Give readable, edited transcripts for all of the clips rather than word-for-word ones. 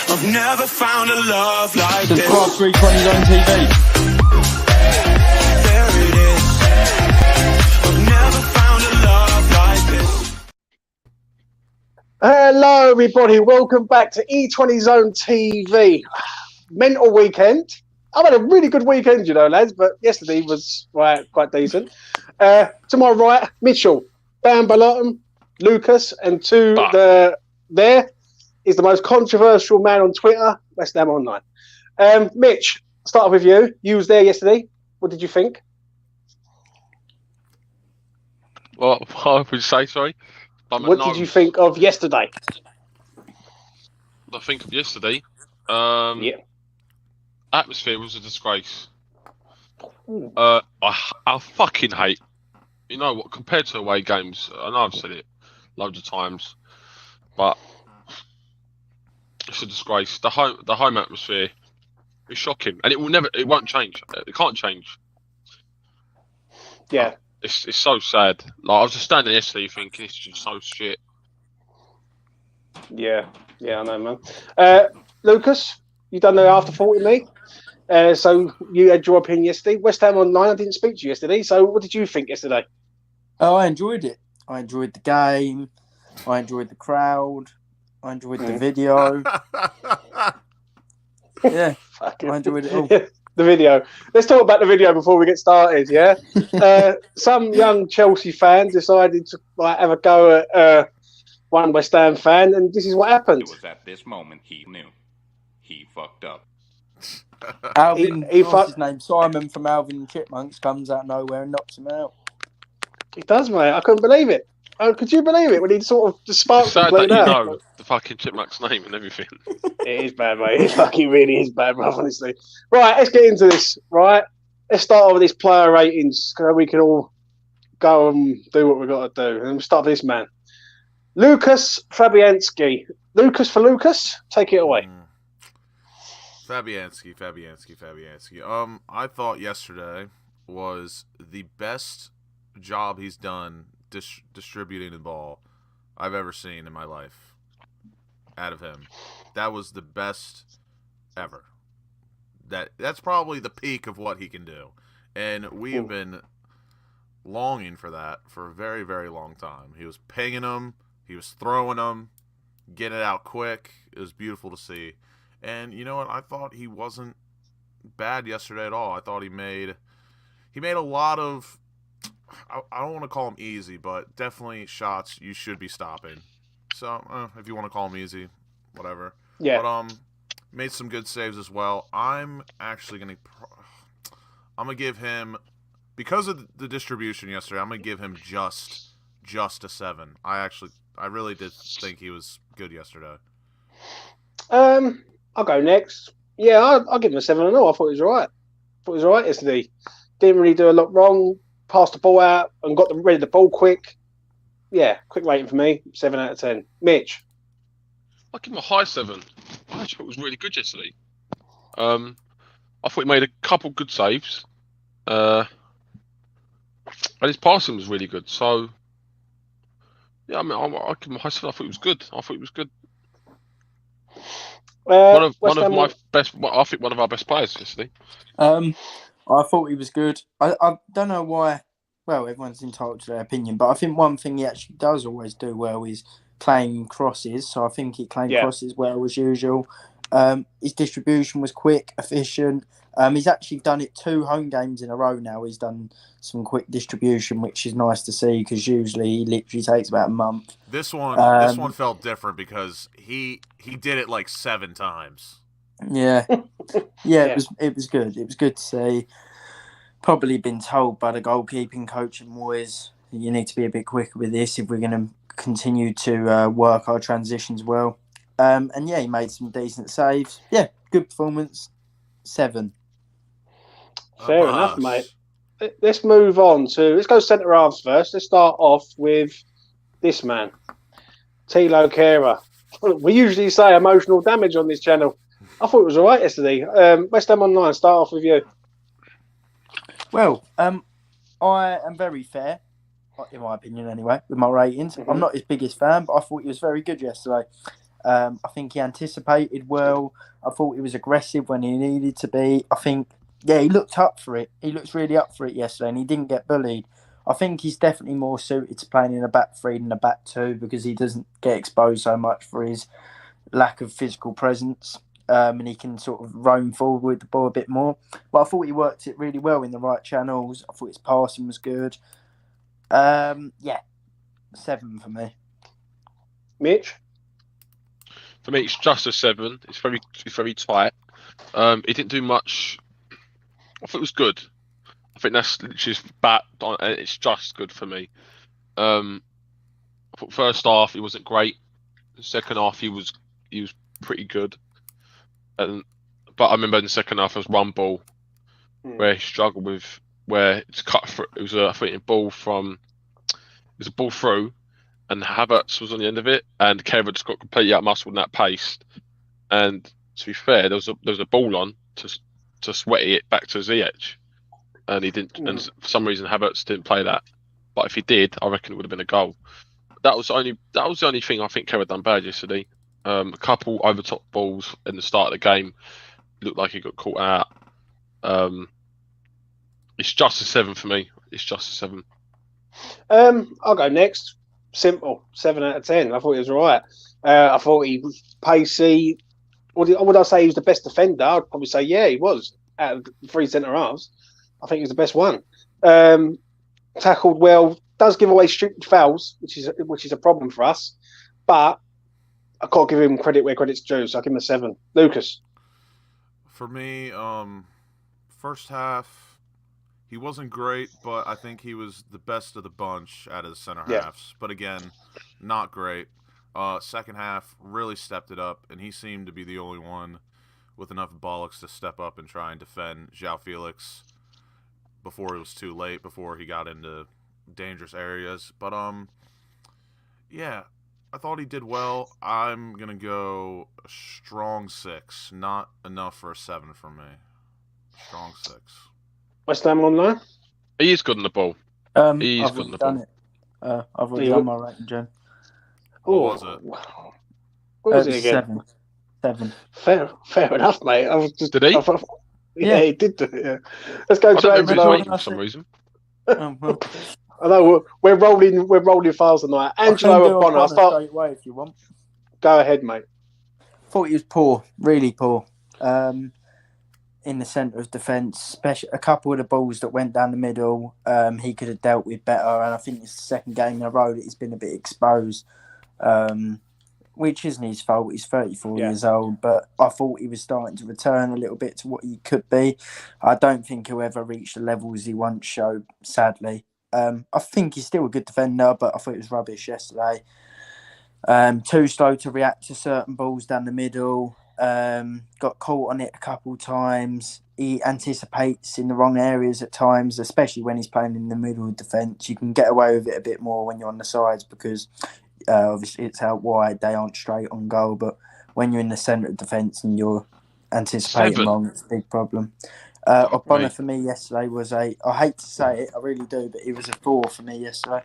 I've never found a love like this. Subscribe to E20 Zone TV. There it is. I've never found a love like this. Hello, everybody. Welcome back to E20 Zone TV. Mental weekend. I've had a really good weekend, you know, lads, but yesterday was quite decent. To my right, Mitchell, Bambalottom, Lucas, and there is the most controversial man on Twitter, Westhamonline. Mitch, start off with you. You was there yesterday. What did you think? What would you say, sorry? What did you think of yesterday? I think of yesterday. Yeah. Atmosphere was a disgrace. I fucking hate. You know what? Compared to away games, I know I've said it loads of times, but it's a disgrace. The home atmosphere is shocking, and it won't change. It can't change. Yeah. It's so sad. Like I was just standing yesterday thinking it's just so shit. Yeah, I know, man. Lucas, you done the after 40 me. So you had your opinion yesterday. Westhamonline, I didn't speak to you yesterday. So what did you think yesterday? Oh, I enjoyed it. I enjoyed the game. I enjoyed the crowd. I enjoyed the video. Yeah, I enjoyed it all. The video. Let's talk about the video before we get started, yeah? Some young Chelsea fan decided to have a go at one West Ham fan, and this is what happened. It was at this moment he knew. He fucked up. Alvin, what's his name? Simon from Alvin and Chipmunks comes out of nowhere and knocks him out. He does, mate. I couldn't believe it. Could you believe it when he sort of just sparked Sad that you know the fucking Chipmunk's name and everything. It is bad, mate. It fucking really is bad, bro, honestly. Right, let's get into this, right? Let's start off with these player ratings so we can all go and do what we've got to do. And we'll start with this man. Lucas Fabianski. Lucas for Lucas, take it away. Fabianski. I thought yesterday was the best job he's done distributing the ball I've ever seen in my life out of him. That was the best ever. That's probably the peak of what he can do. And we have been longing for that for a very, very long time. He was pinging them. He was throwing them, getting it out quick. It was beautiful to see. And you know what? I thought he wasn't bad yesterday at all. I thought he made a lot of, I don't want to call them easy, but definitely shots you should be stopping. So if you want to call them easy, whatever. Yeah. But made some good saves as well. I'm actually gonna give him, because of the distribution yesterday, I'm gonna give him just a 7. I really did think he was good yesterday. I'll go next. Yeah, I'll give him a 7. I thought he was all right. Yesterday. Didn't really do a lot wrong. Passed the ball out and got rid of the ball quick. Yeah, quick rating for me. 7 out of 10. Mitch. I'll give him a high 7. I thought it was really good yesterday. I thought he made a couple good saves. And his passing was really good. So, yeah, I mean, I'll give him a high 7. I thought it was good. One of my best. I think one of our best players yesterday. I thought he was good. I don't know why. Well, everyone's entitled to their opinion, but I think one thing he actually does always do well is claim crosses. So I think he claimed crosses well as usual. His distribution was quick, efficient. He's actually done it 2 home games in a row now. He's done some quick distribution, which is nice to see because usually he literally takes about a month. This one felt different because he did it like 7 times. Yeah. It was good. It was good to see. Probably been told by the goalkeeping coach and Moyes that you need to be a bit quicker with this if we're going to continue to work our transitions well. And yeah, he made some decent saves. Yeah, good performance. 7. Fair enough, mate. Let's move on let's go centre halves first. Let's start off with this man, Tilo Kehrer. We usually say emotional damage on this channel. I thought it was all right yesterday. Westhamonline, start off with you. Well, I am very fair, in my opinion anyway, with my ratings. I'm not his biggest fan, but I thought he was very good yesterday. I think he anticipated well. I thought he was aggressive when he needed to be. I think, he looked up for it. He looked really up for it yesterday, and he didn't get bullied. I think he's definitely more suited to playing in a back three than a back two because he doesn't get exposed so much for his lack of physical presence. And he can sort of roam forward with the ball a bit more. But I thought he worked it really well in the right channels. I thought his passing was good. 7 for me. Mitch? For me, it's just a 7. It's very tight. He didn't do much. I thought it was good. I think that's literally bat on. It's just good for me. I thought first half he wasn't great. The second half he was pretty good. But I remember in the second half there was one ball where he struggled with where it's cut through. It was I think a ball through, and Havertz was on the end of it, and Kevin just got completely outmuscled in that pace. And to be fair, there was a ball on to sweaty it back to Ziyech, and he didn't. And for some reason, Havertz didn't play that. But if he did, I reckon it would have been a goal. That was the only thing I think Kevin done bad yesterday. A couple over top balls in the start of the game. Looked like he got caught out. It's just a 7 for me. It's just a 7. I'll go next. Simple. 7 out of 10. I thought he was all right. I thought he was pacey. Would I say he was the best defender? I'd probably say, yeah, he was. Out of the 3 centre-halves, I think he was the best one. Tackled well. Does give away stupid fouls, which is a problem for us. But I can't give him credit where credit's due, so I'll give him a 7. Lucas? For me, first half, he wasn't great, but I think he was the best of the bunch out of the center halves. But again, not great. Second half, really stepped it up, and he seemed to be the only one with enough bollocks to step up and try and defend João Felix before it was too late, before he got into dangerous areas. But, I thought he did well. I'm going to go a strong 6. Not enough for a 7 for me. Strong 6. Westhamonline? He is good on the ball. He's I've good on the done ball. it. I've already done my rating, Jen. What was it? What was it again? 7. Fair enough, mate. I was just, Did he? Yeah, he did do it. Yeah. Let's go I to don't remember his Angelo. rating for some reason. I know we're rolling files tonight. Angelo O'Connor, straight away if you want. Go ahead, mate. Thought he was poor, really poor. In the centre of defence, especially a couple of the balls that went down the middle, he could have dealt with better. And I think it's the second game in a row that he's been a bit exposed, which isn't his fault. He's 34 years old, but I thought he was starting to return a little bit to what he could be. I don't think he'll ever reach the levels he once showed, sadly. I think he's still a good defender, but I thought it was rubbish yesterday. Too slow to react to certain balls down the middle. Got caught on it a couple of times. He anticipates in the wrong areas at times, especially when he's playing in the middle of defence. You can get away with it a bit more when you're on the sides because obviously it's out wide. They aren't straight on goal, but when you're in the centre of defence and you're anticipating wrong, it's a big problem. O'Connor for me yesterday was I hate to say it, I really do, but it was a 4 for me yesterday.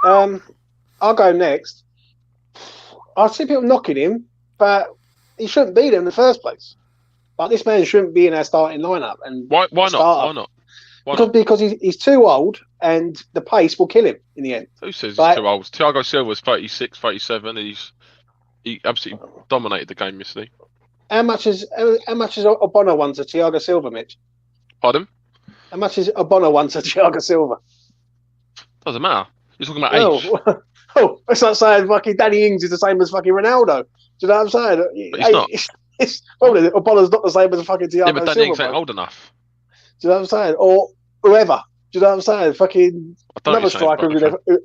I'll go next. I see people knocking him, but he shouldn't be there in the first place. But this man shouldn't be in our starting lineup. And why not? Because he's too old, and the pace will kill him in the end. Who says he's too old? Thiago Silva's 36, 37. He absolutely dominated the game yesterday. How much is Obono won to Thiago Silva, Mitch? Pardon? How much is Obono won to Thiago Silva? Doesn't matter. You're talking about age. It's like saying fucking Danny Ings is the same as fucking Ronaldo. Do you know what I'm saying? But he's not. It's probably Obono's not the same as fucking Thiago Silva. Yeah, but Danny Ings ain't old enough. Do you know what I'm saying? Or whoever. Do you know what I'm saying? Fucking another striker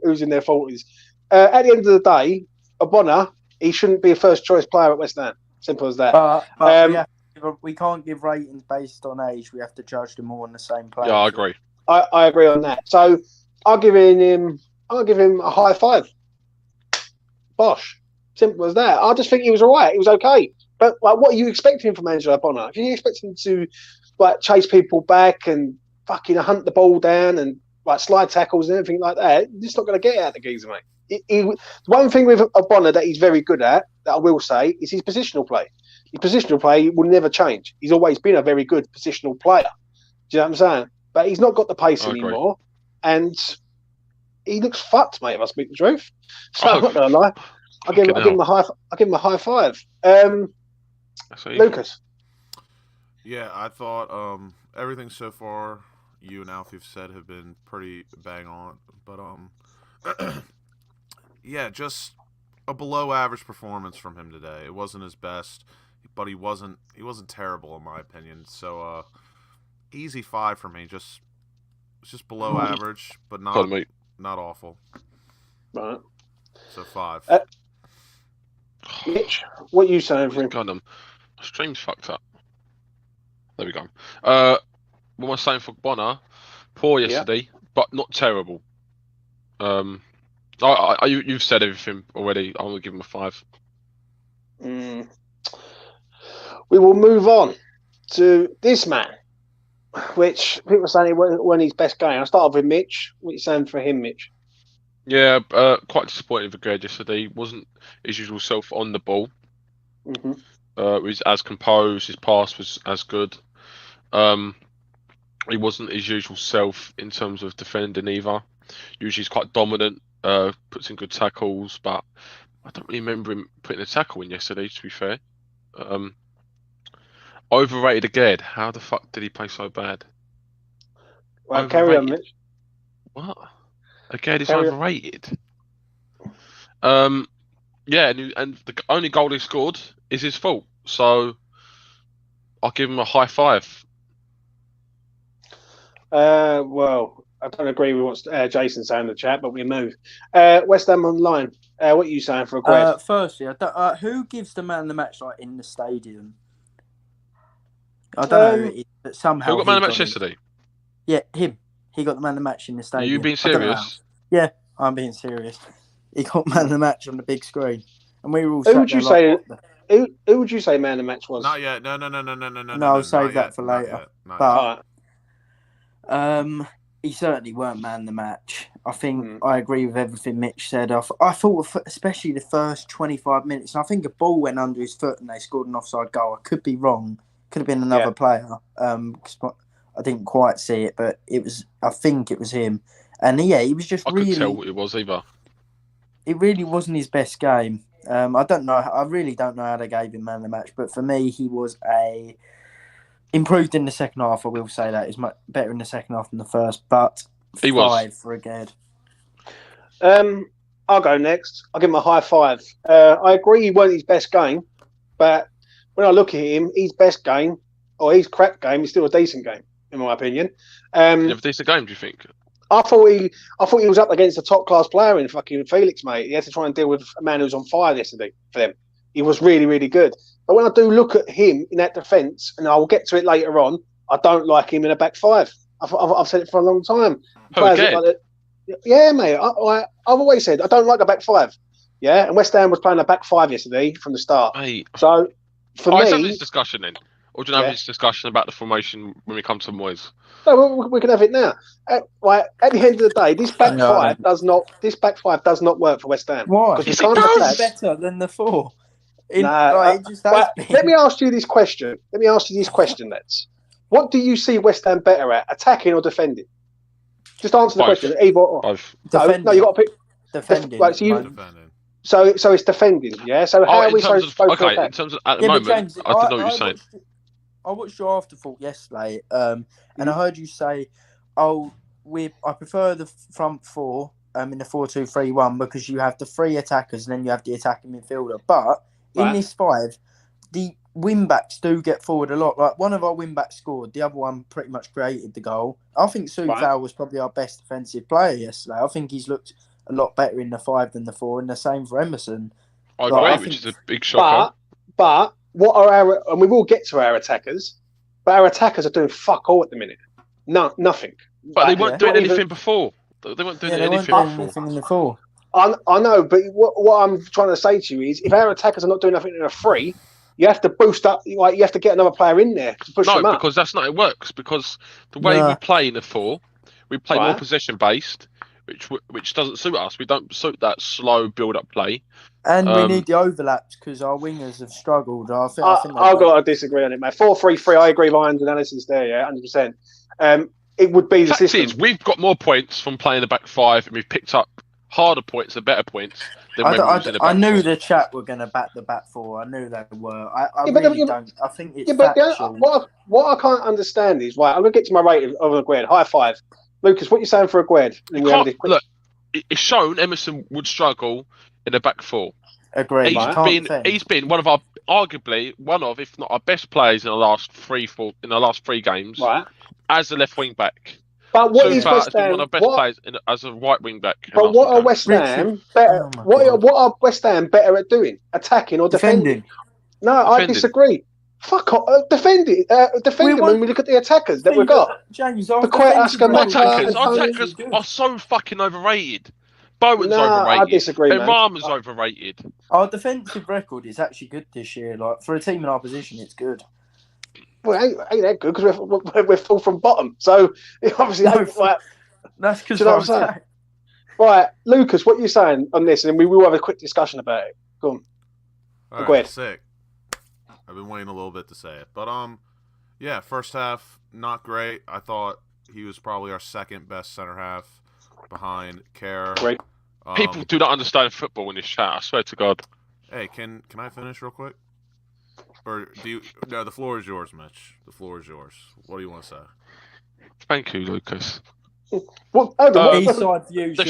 who's in their 40s. At the end of the day, Obono, he shouldn't be a first choice player at West Ham. Simple as that. But we can't give ratings based on age. We have to judge them all on the same player. Yeah, I agree. I agree on that. So I'll give him a high 5. Bosh. Simple as that. I just think he was all right. He was okay. But what are you expecting from Angelo O'Connor? If you're expecting him to chase people back and fucking hunt the ball down and slide tackles and everything like that, you're just not going to get out of the geezer, mate. One thing with Bonner that he's very good at, that I will say, is his positional play. His positional play will never change. He's always been a very good positional player. Do you know what I'm saying? But he's not got the pace anymore, and he looks fucked, mate. If I speak the truth, so I'm not gonna lie. I give him a high five. Lucas. Yeah, I thought everything so far you and Alfie have said have been pretty bang on, but yeah, just a below average performance from him today. It wasn't his best, but he wasn't terrible in my opinion. So easy 5 for me. Just below average, but not awful. Right. So 5. Mitch, what are you saying for him? God, stream's fucked up. There we go. What am I saying for Bonner? Poor yesterday, but not terrible. You've said everything already. I'm gonna give him a 5. We will move on to this man, which people are saying when his best game. I'll start off with Mitch. What are you saying for him, Mitch? Yeah, quite disappointed with Greg yesterday. He wasn't his usual self on the ball. Mm-hmm. He was as composed. His pass was as good. He wasn't his usual self in terms of defending either. Usually he's quite dominant, puts in good tackles, but I don't really remember him putting a tackle in yesterday, to be fair. Overrated again. How the fuck did he play so bad? Well, carry on, Mitch. What? Again, he's overrated. Yeah, and the only goal he scored is his fault. So I'll give him a high 5. Well, I don't agree with what Jason's saying in the chat, but we move. Westhamonline. What are you saying for a grade? Firstly, who gives the man the match like in the stadium? I don't know, but somehow who got man of the match yesterday? Yeah, him. He got the man of the match in the stadium. Are you being serious? Yeah, I'm being serious. He got man of the match on the big screen, and we were all. Who would you say? Who would you say man of the match was? Not yet. No. No, I'll save that for later. But he certainly weren't man of the match. I think I agree with everything Mitch said. I thought, especially the first 25 minutes, and I think a ball went under his foot and they scored an offside goal. I could be wrong. Could have been another player. I didn't quite see it, but it was. I think it was him. And yeah, he was just really. I couldn't tell what it was either. It really wasn't his best game. I don't know. I really don't know how they gave him man of the match, but for me, he was improved in the second half. I will say that he's much better in the second half than the first. But he 5 for a Ged. I'll go next. I'll give him a high 5. I agree he wasn't his best game, but when I look at him, his best game or his crap game is still a decent game, in my opinion. You have a decent game, do you think? I thought he was up against a top class player in fucking Felix, mate. He had to try and deal with a man who was on fire yesterday for them. He was really, really good. But when I do look at him in that defence, and I will get to it later on, I don't like him in a back 5. I've said it for a long time. Yeah, mate. I've always said I don't like a back 5. Yeah, and West Ham was playing a back 5 yesterday from the start. Mate. So for me, let's have this discussion then. Or do you have this discussion about the formation when we come to Moyes? No, we can have it now. At the end of the day, this back 5 does not. This back 5 does not work for West Ham. Why? Because it does better than the 4. Let me ask you this question. Let's. What do you see West Ham better at, attacking or defending? Just answer the question. Either or. Both. No, you got to pick. Defending. Right, so it's defending. Yeah. So how are we supposed to attack? In terms of at the moment, James, I don't know what you're saying. I watched your afterthought yesterday, and I heard you say, I prefer the front 4 in the 4-2-3-1 because you have the 3 attackers and then you have the attacking midfielder. But in this 5, the wing-backs do get forward a lot. Like one of our wing-backs scored, the other one pretty much created the goal. I think Sufal was probably our best defensive player yesterday. I think he's looked a lot better in the 5 than the 4, and the same for Emerson. I agree, which is a big shocker. But what are and we will get to our attackers, but our attackers are doing fuck all at the minute. Nothing. But they weren't doing anything before. They weren't doing anything before. I know, but what I'm trying to say to you is, if our attackers are not doing nothing in a 3, you have to boost up. You have to get another player in there to push them up. No, because that's not how it works. Because the way we play in the 4, we play more possession based. which doesn't suit us. We don't suit that slow build-up play. And we need the overlaps because our wingers have struggled. I think I've got to disagree on it, mate. 4-3-3. I agree with Ryan's analysis there. Yeah, 100%. It would be the Fact system. is, we've got more points from playing the back five, and we've picked up harder points and better points than when we was in the back I knew four. the chat were going to back the back four. I knew they were. I but really don't. I think it's factual. What I can't understand is, right, I'm going to get to my rating of Aguerd. High five. Lucas, what are you saying for Aguerd? Look, it's shown Emerson would struggle in the back four. Agreed. He's been one of our, arguably one of, if not our best players in the last three games, right, as a left wing back. But what is far, West Ham? One of the best players as a right wing back. But what are West Ham better? What are West Ham better at doing? Attacking or defending? No, I disagree. Fuck off. Defending when we look at the attackers that we've got. James, our attackers are so fucking overrated. Bowen's overrated. I disagree, Ben Rama's overrated. Our defensive record is actually good this year. Like for a team in our position, it's good. Well, ain't that good because we're full from bottom. So obviously, that's because I'm saying. Right, Lucas, what are you saying on this? And we will have a quick discussion about it. Go on. All right, sick. I've been waiting a little bit to say it, but yeah, first half not great. I thought he was probably our second best center half behind Kerr. Great. People do not understand football in this chat. I swear to God. Hey, can I finish real quick? Or do you? No, the floor is yours, Mitch. The floor is yours. What do you want to say? Thank you, Lucas. Eastside views. The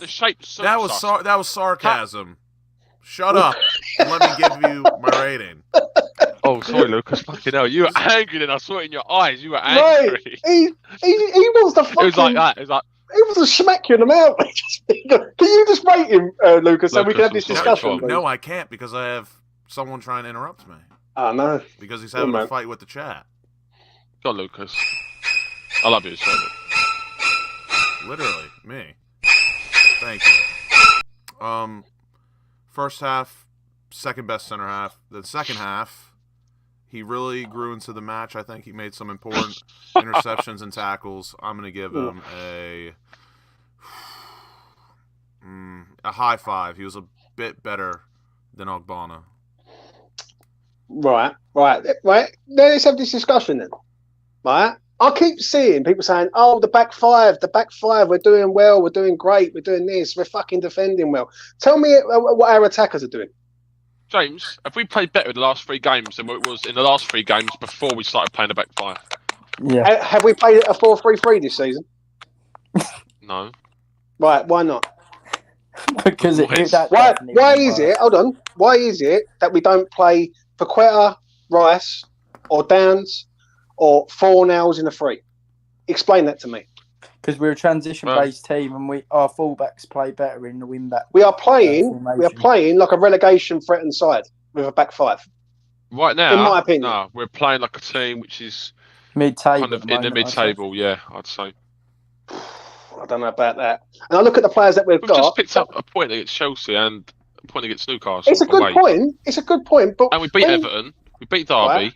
shape. That was sarcasm. Shut up. Let me give you my rating. Oh, sorry, Lucas. Fucking hell, you were angry. Then I saw it in your eyes. You were angry. Right. He wants to fucking. It was like that. It was like. He wants to smack you in the mouth. Can you just rate him, Lucas, so we can have this discussion? No, I can't because I have someone trying to interrupt me. Oh, no. Because he's having a fight with the chat. Go on, Lucas. I love you, so. Literally, me. Thank you. First half, second best center half. The second half, he really grew into the match. I think he made some important interceptions and tackles. I'm going to give him a high five. He was a bit better than Ogbonna. Right. Let's have this discussion then. Right. I keep seeing people saying, "Oh, the back five, we're doing well, we're doing great, we're doing this, we're fucking defending well." Tell me what our attackers are doing. James, have we played better in the last three games than what it was in the last three games before we started playing the back five? Yeah. Have we played a 4-3-3 this season? No. Right. Why not? Because why is it? Hold on. Why is it that we don't play Paqueta, Rice, or Downs, or Fornals in a free? Explain that to me. Because we're a transition-based team, and our fullbacks play better in the wing-back. We are playing like a relegation threatened side with a back five. Right now, in my opinion, no, we're playing like a team which is mid-table, kind of in the mid-table. Yeah, I'd say. I don't know about that. And I look at the players that we've got. Just picked up a point against Chelsea and a point against Newcastle. It's a good point. It's a good point. But and we beat Everton. We beat Derby. Right.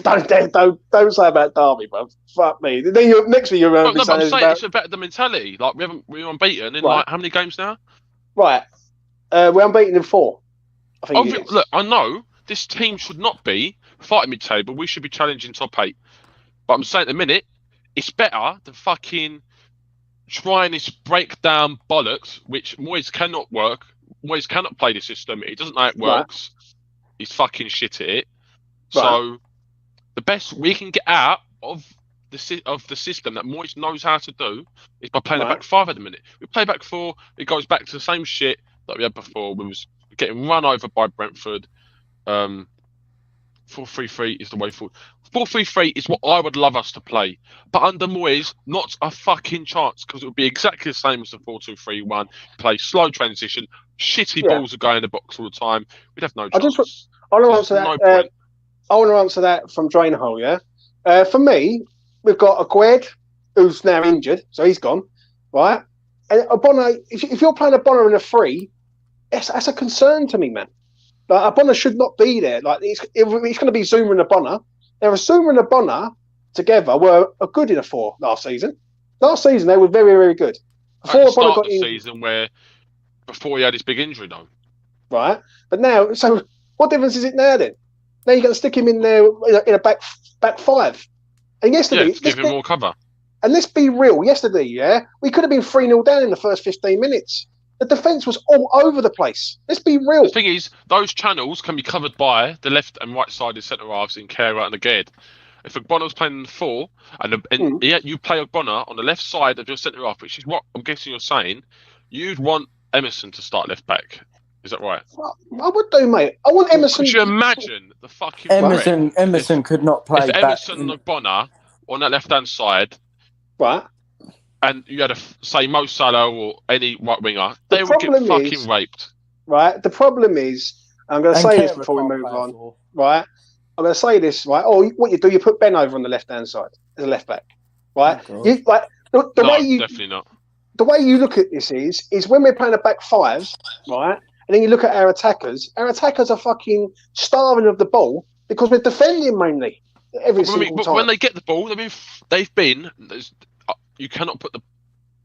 Don't say about Derby, bro. Fuck me. Then next week you're no, but I'm saying it's about the mentality. Like we're unbeaten in like how many games now? Right. We're unbeaten in 4. I think. Look, I know this team should not be fighting mid-table. We should be challenging top 8. But I'm saying at the minute, it's better than fucking trying this breakdown bollocks, which Moyes cannot work. Moyes cannot play the system. He doesn't know it works. Right. He's fucking shit at it. Right. So the best we can get out of the system that Moyes knows how to do is by playing a back five at the minute. We play back 4. It goes back to the same shit that we had before. We was getting run over by Brentford. 4-3-3 is the way forward. 4-3-3 is what I would love us to play. But under Moyes, not a fucking chance, because it would be exactly the same as the 4-2-3-1. Play slow transition, shitty balls are going in the box all the time. We'd have no chance. I want to answer that from Drainhole, yeah? For me, we've got Aguerd, who's now injured, so he's gone, right? And Ogbonna, if you're playing Ogbonna in a 3, that's a concern to me, man. Like, Ogbonna should not be there. Like, it's going to be Zuma and Ogbonna. Now, Zuma and Ogbonna together were good in a 4 last season. Last season, they were very, very good. At the Bonner start of got the injured, season, before he had his big injury, though. right? But now, so what difference is it now then? Now you're going to stick him in there in a back five. And yesterday, To give him more cover. and let's be real, yesterday, yeah, we could have been 3-0 down in the first 15 minutes. The defence was all over the place. Let's be real. The thing is, those channels can be covered by the left and right sided centre halves in Kehrer and Aged. If Ogbonna's playing in the 4, you play Ogbonna on the left side of your centre half, which is what I'm guessing you're saying, you'd want Emerson to start left back. Is that right? I would do, mate. I want Emerson. Could you imagine the fucking Emerson could not play if back. Emerson and Ogbonna on that left hand side, Right. and you had say Mo Salah or any right winger, they would get fucking raped. Right. The problem is, I'm going to say this before we move on. Right. I'm going to say this. Right. Oh, what you do? You put Ben over on the left hand side as a left back. Right. Oh, you like the way you definitely not. The way you look at this is when we're playing a back five, right? And then you look at our attackers. Our attackers are fucking starving of the ball because we're defending mainly every single time. When they get the ball, they've been. You cannot put the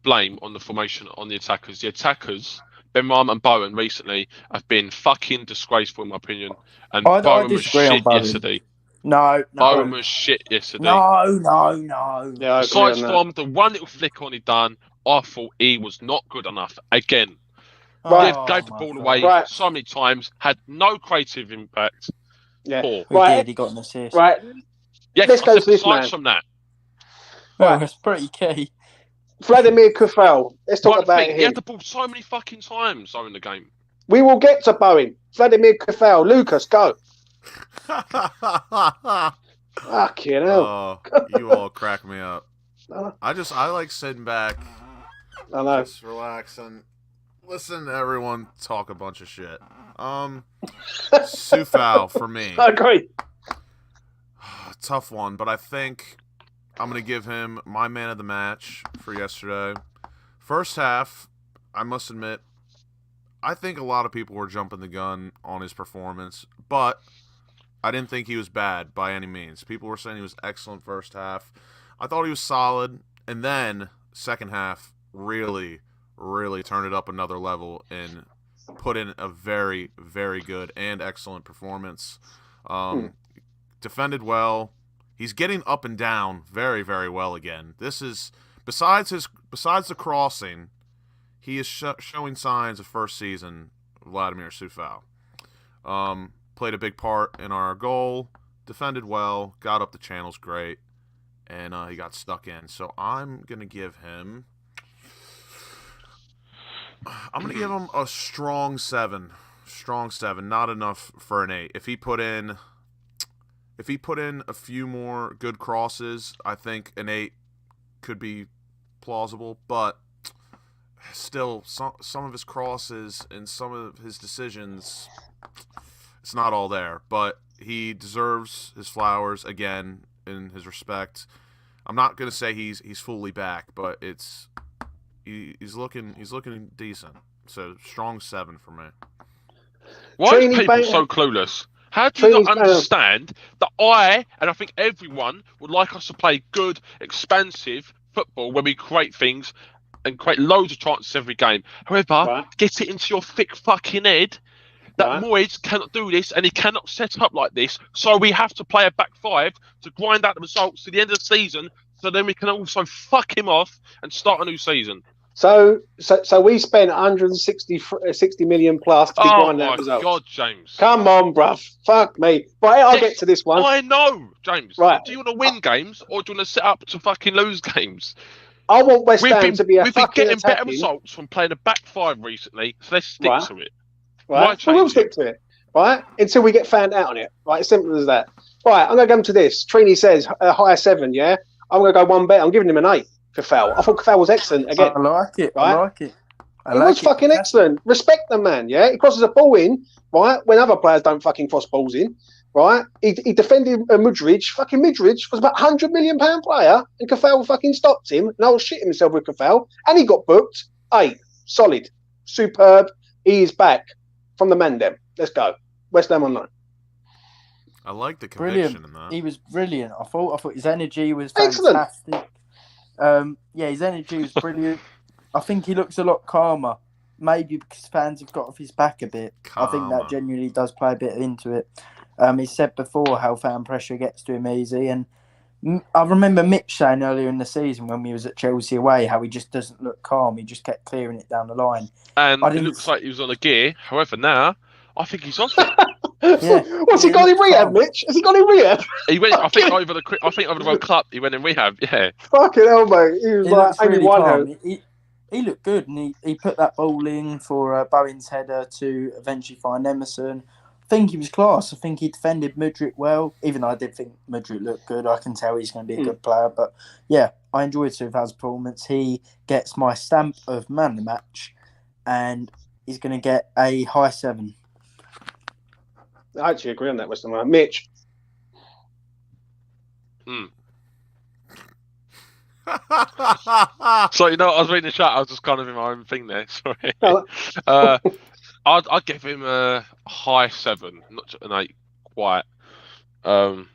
blame on the formation on the attackers. The attackers, Ben Rahm and Bowen recently have been fucking disgraceful in my opinion. And Bowen was shit yesterday. No. Bowen was shit yesterday. No. Yeah, aside from the one little flick on he done, I thought he was not good enough. Again, gave the ball away so many times, had no creative impact. Yeah, He got an assist. Right. Yes, let's go to this man. From that. Well, it's pretty key. Vladimir Kufel. Let's talk about him. He had the ball so many fucking times in the game. We will get to Bowen. Vladimir Kufel. Lucas, go. Fucking hell. Oh, you all crack me up. I like sitting back. I know. Just relaxing. Listen to everyone talk a bunch of shit. Sufal for me. I agree. Tough one, but I think I'm going to give him my man of the match for yesterday. First half, I must admit, I think a lot of people were jumping the gun on his performance, but I didn't think he was bad by any means. People were saying he was excellent first half. I thought he was solid, and then second half really turned it up another level and put in a very, very good and excellent performance. Defended well. He's getting up and down very, very well again. This is besides the crossing, he is showing signs of first season Vladimir Sufal. Played a big part in our goal. Defended well. Got up the channels great, and he got stuck in. So I'm gonna give him a strong 7. Strong 7. Not enough for an 8. If he put in a few more good crosses, I think an 8 could be plausible, but still some of his crosses and some of his decisions, it's not all there. But he deserves his flowers again in his respect. I'm not going to say he's fully back, but he's looking decent. So strong 7 for me. Why are people so clueless? How do you not understand that I think everyone would like us to play good, expansive football where we create things and create loads of chances every game? However, get it into your thick fucking head that Moyes cannot do this and he cannot set up like this. So we have to play a back five to grind out the results to the end of the season so then we can also fuck him off and start a new season. So we spent 60 million plus to be grinding out results. Oh my God, James! Come on, bruv. Fuck me. Right, I'll get to this one. I know, James. Right. Do you want to win games or do you want to set up to fucking lose games? I want West Ham to be a fucking We've been getting attacking. better results from playing a back five recently, so let's stick to it. Right, we'll stick to it. Right, until we get found out on it. Right, as simple as that. Right, I'm going to go to this. Trini says a higher 7. Yeah, I'm going to go one better. I'm giving him an 8. Kufel. I thought Kufel was excellent again. I like it. Right? I like it. He was fucking excellent. Respect the man, yeah? He crosses a ball in, right, when other players don't fucking cross balls in, right? He defended Mudryk. Fucking Mudryk was about £100 million player, and Kufel fucking stopped him, and I was shitting himself with Kufel, and he got booked. 8. Solid. Superb. He is back from the Mandem. Let's go. Westhamonline. I like the conviction in that. He was brilliant. I thought his energy was fantastic. Excellent. Yeah, his energy was brilliant. I think he looks a lot calmer. Maybe because fans have got off his back a bit. I think that genuinely does play a bit into it. He said before how fan pressure gets to him easy. And I remember Mitch saying earlier in the season when we was at Chelsea away how he just doesn't look calm. He just kept clearing it down the line. And it looks like he was on a gear. However, now I think he's off it. Yeah. What's he got in rehab, calm. Mitch? Has he got in rehab? He went. I think over the World Cup, he went in rehab. Yeah. Fucking hell, mate. He was He like looks only really one calm. hand. He looked good, and he put that ball in for Bowen's header to eventually find Emerson. I think he was class. I think he defended Mudryk well, even though I did think Mudryk looked good. I can tell he's going to be a good player. But yeah, I enjoyed Soufal's performance. He gets my stamp of man of the match, and he's going to get a high 7. I actually agree on that, Westhamonline. Mitch. So I was reading the chat. I was just kind of in my own thing there. Sorry. I'd give him a high 7, not an 8 quite. I'd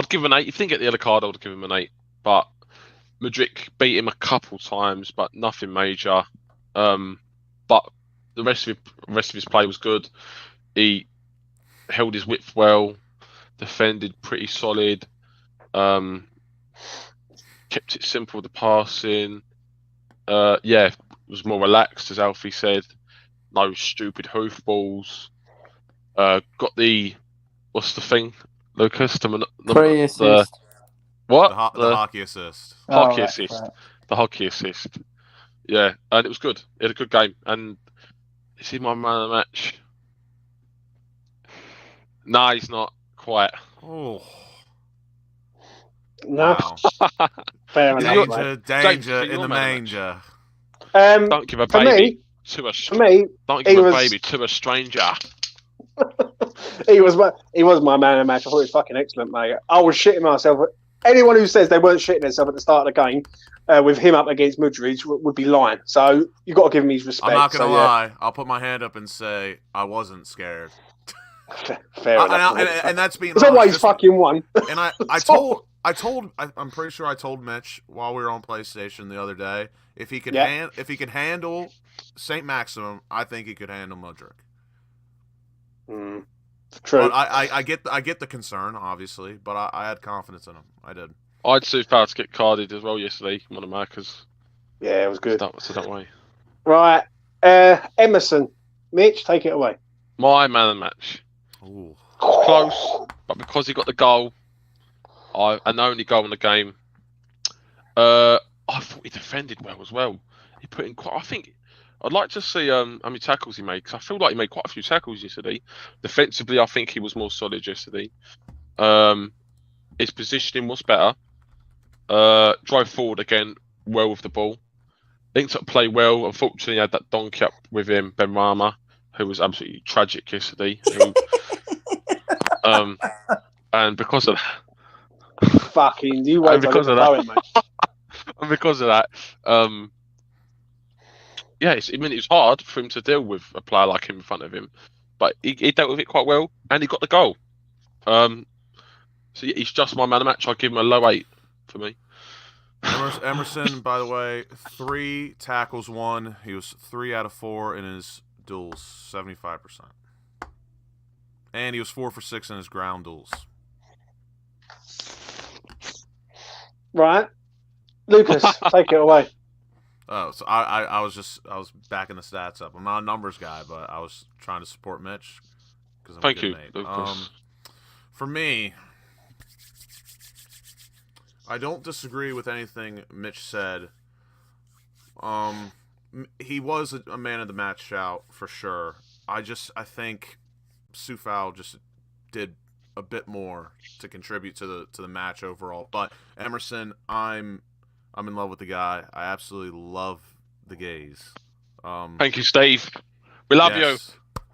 give him an 8. If he didn't get the other card, I would give him an 8. But Mudryk beat him a couple times, but nothing major. But the rest of his play was good. He held his width well, defended pretty solid. Kept it simple with the passing. Was more relaxed, as Alfie said. No stupid hoofballs. Got the what's the thing, Lucas? Pre-assist. What? The hockey assist. Hockey assist. Right. The hockey assist. Yeah, and it was good. He had a good game. And is he my man of the match? No, he's not quite. Oh. No. Wow. Fair enough. Danger James, in the manger. Don't give a baby to a stranger. He was my man of the match. I thought he was fucking excellent, mate. I was shitting myself. Anyone who says they weren't shitting themselves at the start of the game with him up against Mudryk would be lying. So you've got to give him his respect. I'm not going to lie. I'll put my hand up and say I wasn't scared. Fair enough. And that's being It's always fucking one. And I'm pretty sure I told Mitch while we were on PlayStation the other day, if he could handle Saint Maximum, I think he could handle Mudryk. True. But I get the concern, obviously, but I had confidence in him. I did. I'd Soufal to get carded as well yesterday. One of Marcus. Yeah, it was good. So that way. Right. Emerson. Mitch, take it away. My man of the match. Ooh. Close, but because he got the goal, and the only goal in the game, I thought he defended well as well. He put in quite. I think I'd like to see how many tackles he made, because I feel like he made quite a few tackles yesterday. Defensively, I think he was more solid yesterday. His positioning was better. Drove forward again well with the ball. Linked up play well. Unfortunately, he had that donkey up with him, Ben Rama, who was absolutely tragic yesterday. And because of that, fucking you wait because of that, mate. And because of that, it was hard for him to deal with a player like him in front of him, but he dealt with it quite well, and he got the goal. So he's just my man of the match. I'll give him a low 8 for me. Emerson, by the way, 3 tackles won. He was 3 out of 4 in his duels, 75%. And he was 4 for 6 in his ground duels. Right. Lucas, take it away. Oh, so I was backing the stats up. I'm not a numbers guy, but I was trying to support Mitch. Thank you, Lucas. For me, I don't disagree with anything Mitch said. He was a man of the match shout for sure. I think Soufal just did a bit more to contribute to the match overall. But Emerson, I'm in love with the guy. I absolutely love the gaze. Thank you, Steve. We love you.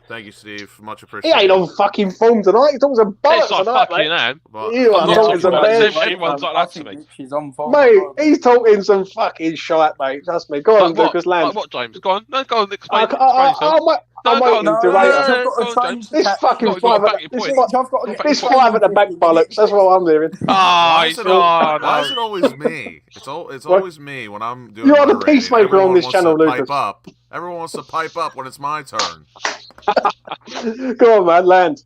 Thank you, Steve. Much He appreciated. ain't on fucking form tonight. He's talking some bollocks It's like tonight, fucking mate. hell. But You are I'm not talking talking some about bad it. shit, Everyone's man. like that to me. She's on form. Mate, he's talking some fucking shite, mate. Trust me. Go on, Like what? Lucas Land. Like what, James? Go on. No, go on. I, Explain I, I, yourself. I'm No, go waiting on. to No, rate I've him. got Go a on, train James. to This catch. fucking You've got to five. back your This, point. I've got to Back get this your the five at the train back in 15 bollocks. minutes. That's what I'm doing. Ah, Why is it always me? It's What? always me when I'm doing. You're the moderating. peacemaker Everyone on this wants channel, to Lucas. pipe up. Everyone wants to pipe up when it's my turn. Go on, man. Land.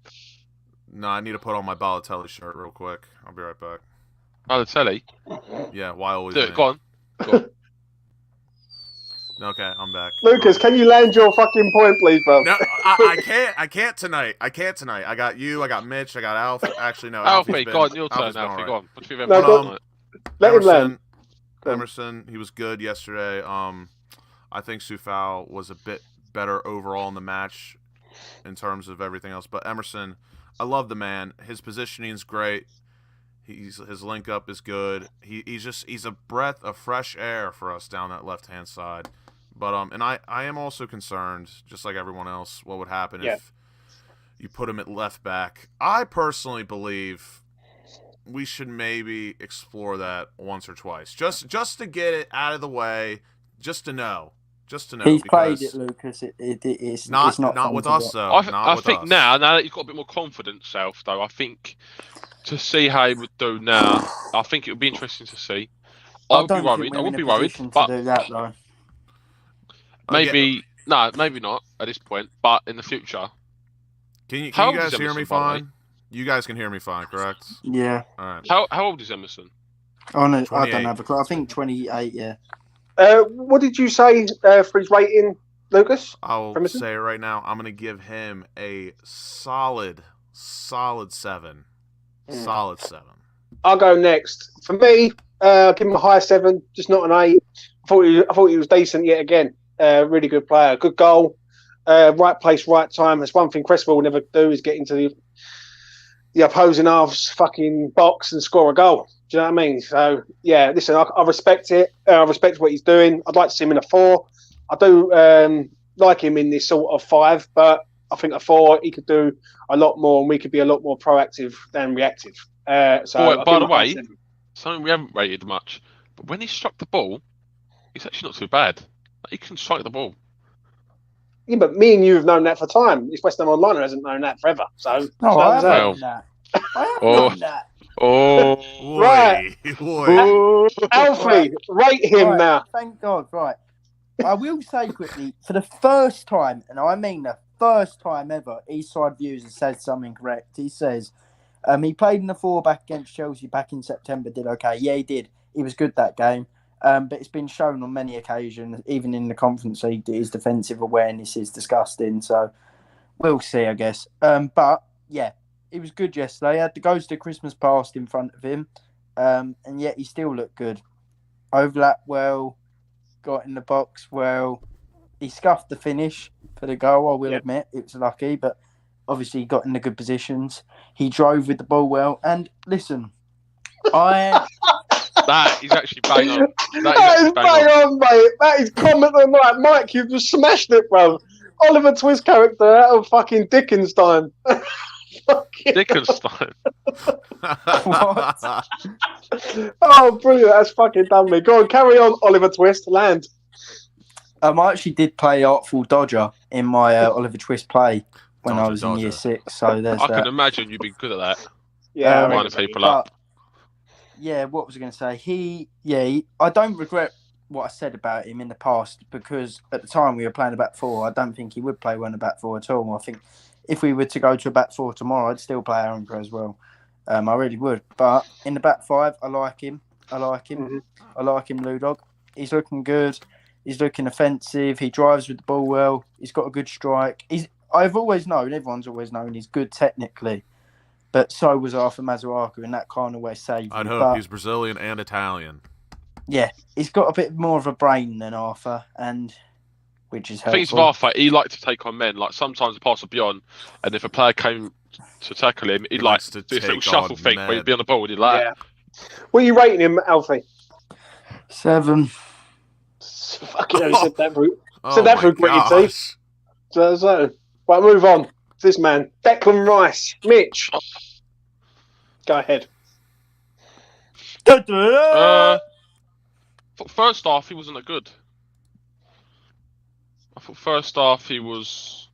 No, I need to put on my Balotelli shirt real quick. I'll be right back. Balotelli. Yeah, why always Do me? it. Go on. Okay, I'm back. Lucas, can you land your fucking point, please, bro? No, I can't. I can't tonight. I got you. I got Mitch. I got Alf. Actually, no. Alfie, go on. Your turn, Alfie's been Alfie. all Go right. on. What do you No, think go- about tonight? Let him land. Go on. Emerson, he was good yesterday. I think Sufal was a bit better overall in the match in terms of everything else. But Emerson, I love the man. His positioning's great. His link up is good. He's a breath of fresh air for us down that left hand side. But and I am also concerned, just like everyone else, what would happen if you put him at left back. I personally believe we should maybe explore that once or twice, just to get it out of the way, just to know. He's played it, Lucas. It's not fun with to us watch. though. I think now that you've got a bit more confidence, Self, though, I think to see how he would do now, I think it would be interesting to see. I would be worried. I would be worried, but do that, though. maybe maybe not at this point. But in the future, Can you How old guys is hear me Emerson, by the way? fine? You guys can hear me fine, correct? Yeah. All right. how old is Emerson? Oh, no, I 28. don't have a clue. I think 28, yeah. What did you say for his rating, Lucas? I'll Emerson? say it right now. I'm gonna give him a solid 7. Solid 7. I'll go next. For me, give him a high 7, just not an 8. I thought he was decent yet again. Really good player, good goal, right place, right time. That's one thing Cresswell will never do, is get into the opposing half's fucking box and score a goal. Do you know what I mean? So yeah, listen, I respect it. I respect what he's doing. I'd like to see him in a 4. I do like him in this sort of 5, but I think a 4 he could do a lot more, and we could be a lot more proactive than reactive. So By the way, something we haven't rated much, but when he struck the ball, he's actually not too bad. Like, he can strike the ball. yeah, but me and you have known that for time. It's Westhamonline who hasn't known that forever. So No, I haven't well. known that. I haven't Oh. known that. Oh, Right. Boy. Alfie, rate him Right, now. Thank God, right. I will say quickly, for the first time, and I mean the first time ever, Eastside Views has said something correct. He says, he played in the 4 back against Chelsea back in September, did okay. Yeah, he did. He was good that game. But it's been shown on many occasions, even in the Conference League, that his defensive awareness is disgusting. So we'll see, I guess. But yeah, he was good yesterday. He had the Ghost of Christmas Past in front of him, and yet he still looked good. Overlapped well, got in the box well. He scuffed the finish for the goal, I will admit. It was lucky, but obviously he got in the good positions. He drove with the ball well. And listen, that is actually bang on. That is bang on, mate. That is comment of the night. Mike, you've just smashed it, bro. Oliver Twist character out of fucking Dickens time. Dickens time. What? Oh, brilliant. That's fucking done me. Go on, carry on, Oliver Twist. Land. I actually did play Artful Dodger in my Oliver Twist play when I Dodger, was in year Dodger. 6. So there's I that. can imagine you'd be good at that. Yeah, I Winding reckon. people up. Yeah, what was I going to say? I don't regret what I said about him in the past, because at the time we were playing a back 4. I don't think he would play one a back 4 at all. I think if we were to go to a back 4 tomorrow, I'd still play Aaron as well. I really would. But in the back 5, I like him. Mhm. I like him, Ludog. He's looking good. He's looking offensive. He drives with the ball well. He's got a good strike. I've always known, everyone's always known, he's good technically. But so was Arthur Mazuaku, and that kind of way saved him. I'd hope But, he's Brazilian and Italian. yeah, he's got a bit more of a brain than Arthur, and which is I think it's helpful. Arthur. He liked to take on men. Like sometimes the pass would be on, and if a player came to tackle him, he'd He like likes to do this little take shuffle on thing men. where he'd be on the ball and he'd like. Yeah. What are you rating him, Alfie? 7. Fucking hell, you said that for Oh So that my for gritty gosh. teeth. So Right, move on. This man, Declan Rice. Mitch, go ahead. First half, he wasn't that good. I thought first half he was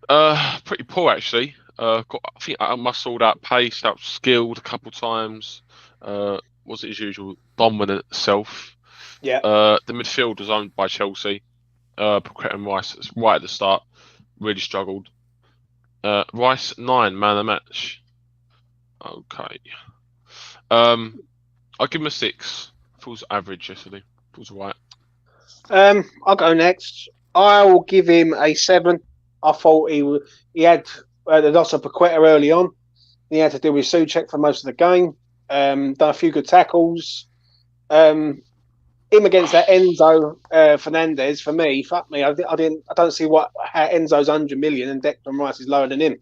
pretty poor actually. I think out-muscled, out-paced, out-skilled a couple times. Was it as usual dominant self. Yeah. The midfield was owned by Chelsea. Paqueta and Rice right at the start really struggled. Rice 9 man of the match. Okay. I'll give him a 6. Feels average yesterday. Feels right. I'll go next. I will give him a 7. I thought he had the loss of Paqueta early on. He had to deal with Souček for most of the game. Done a few good tackles. Him against that Enzo Fernandez, for me, fuck me. I don't see how Enzo's 100 million and Declan Rice is lower than him.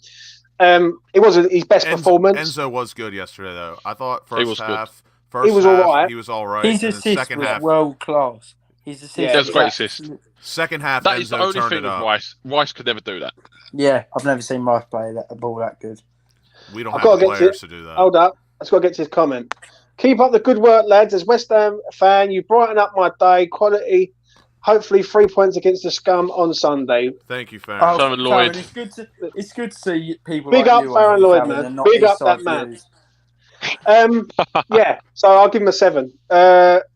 It wasn't his best performance. Enzo was good yesterday, though. I thought He was half. He was all right. He was all right. His and assist second was half, world class. His assist. Yeah, That's a great assist. second half, That Enzo is the only turned thing it with up. Rice. Rice could never do that. Yeah, I've never seen Rice play a ball that good. We don't I've have got the to get players to do that. Hold up. Let's got to get to his comment. Keep up the good work, lads. As West Ham fan, you brighten up my day. Quality. Hopefully 3 points against the scum on Sunday. Thank you, Farron. Oh, Simon Lloyd. Farron, it's good to see people Big like up you Farron on Lloyd, Farron man. and not Big his up side that man. views. Yeah, so I'll give him a 7.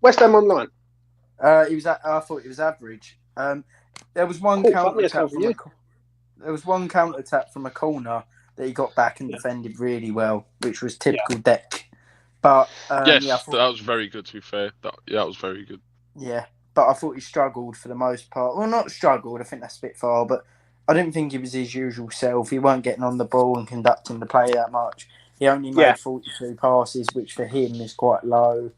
West Ham Online. I thought he was average. There was one Cool, fuck me, counter it's attack come from you. there was one counter attack from a corner that he got back and defended really well, which was typical Deck. But Yes, yeah, that was very good. To be fair, that was very good. yeah, but I thought he struggled for the most part. Well, not struggled. I think that's a bit far, but I didn't think he was his usual self. He weren't getting on the ball and conducting the play that much. He only made 42 passes, which for him is quite low.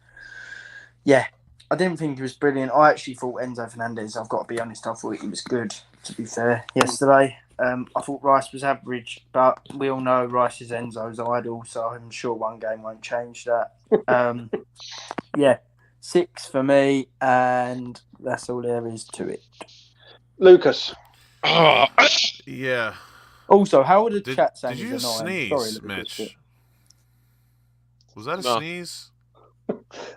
Yeah, I didn't think he was brilliant. I actually thought Enzo Fernandez, I've got to be honest, I thought he was good, to be fair, yesterday. I thought Rice was average, but we all know Rice is Enzo's idol, so I'm sure one game won't change that. Yeah, 6 for me, and that's all there is to it. Lucas. Yeah. Also, how would the chat sound? Did you just sneeze, Mitch? Was that a sneeze?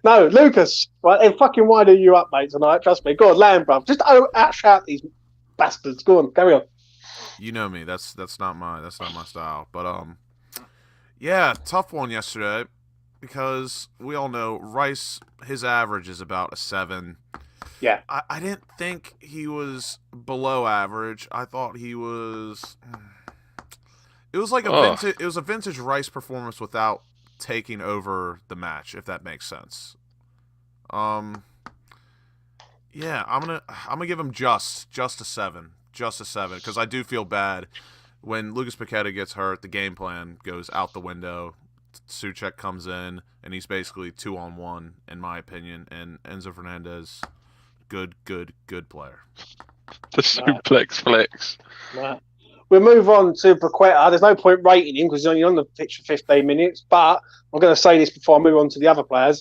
No, Lucas. Right, they're fucking winding you up, mate, tonight. Trust me. Go on, land, bruv. Just outshout these bastards. Go on, carry on. You know me. That's not my style. But yeah, tough one yesterday because we all know Rice. His average is about a 7. Yeah. I didn't think he was below average. I thought he was. It was like a vintage Rice performance without taking over the match, if that makes sense. Yeah, I'm gonna give him just a 7, because I do feel bad when Lucas Paqueta gets hurt. The game plan goes out the window. Souček comes in, and he's basically 2-on-1 in my opinion. And Enzo Fernandez, good player. The suplex flex. Right. We'll move on to Paqueta. There's no point rating him because he's only on the pitch for 15 minutes. But I'm going to say this before I move on to the other players.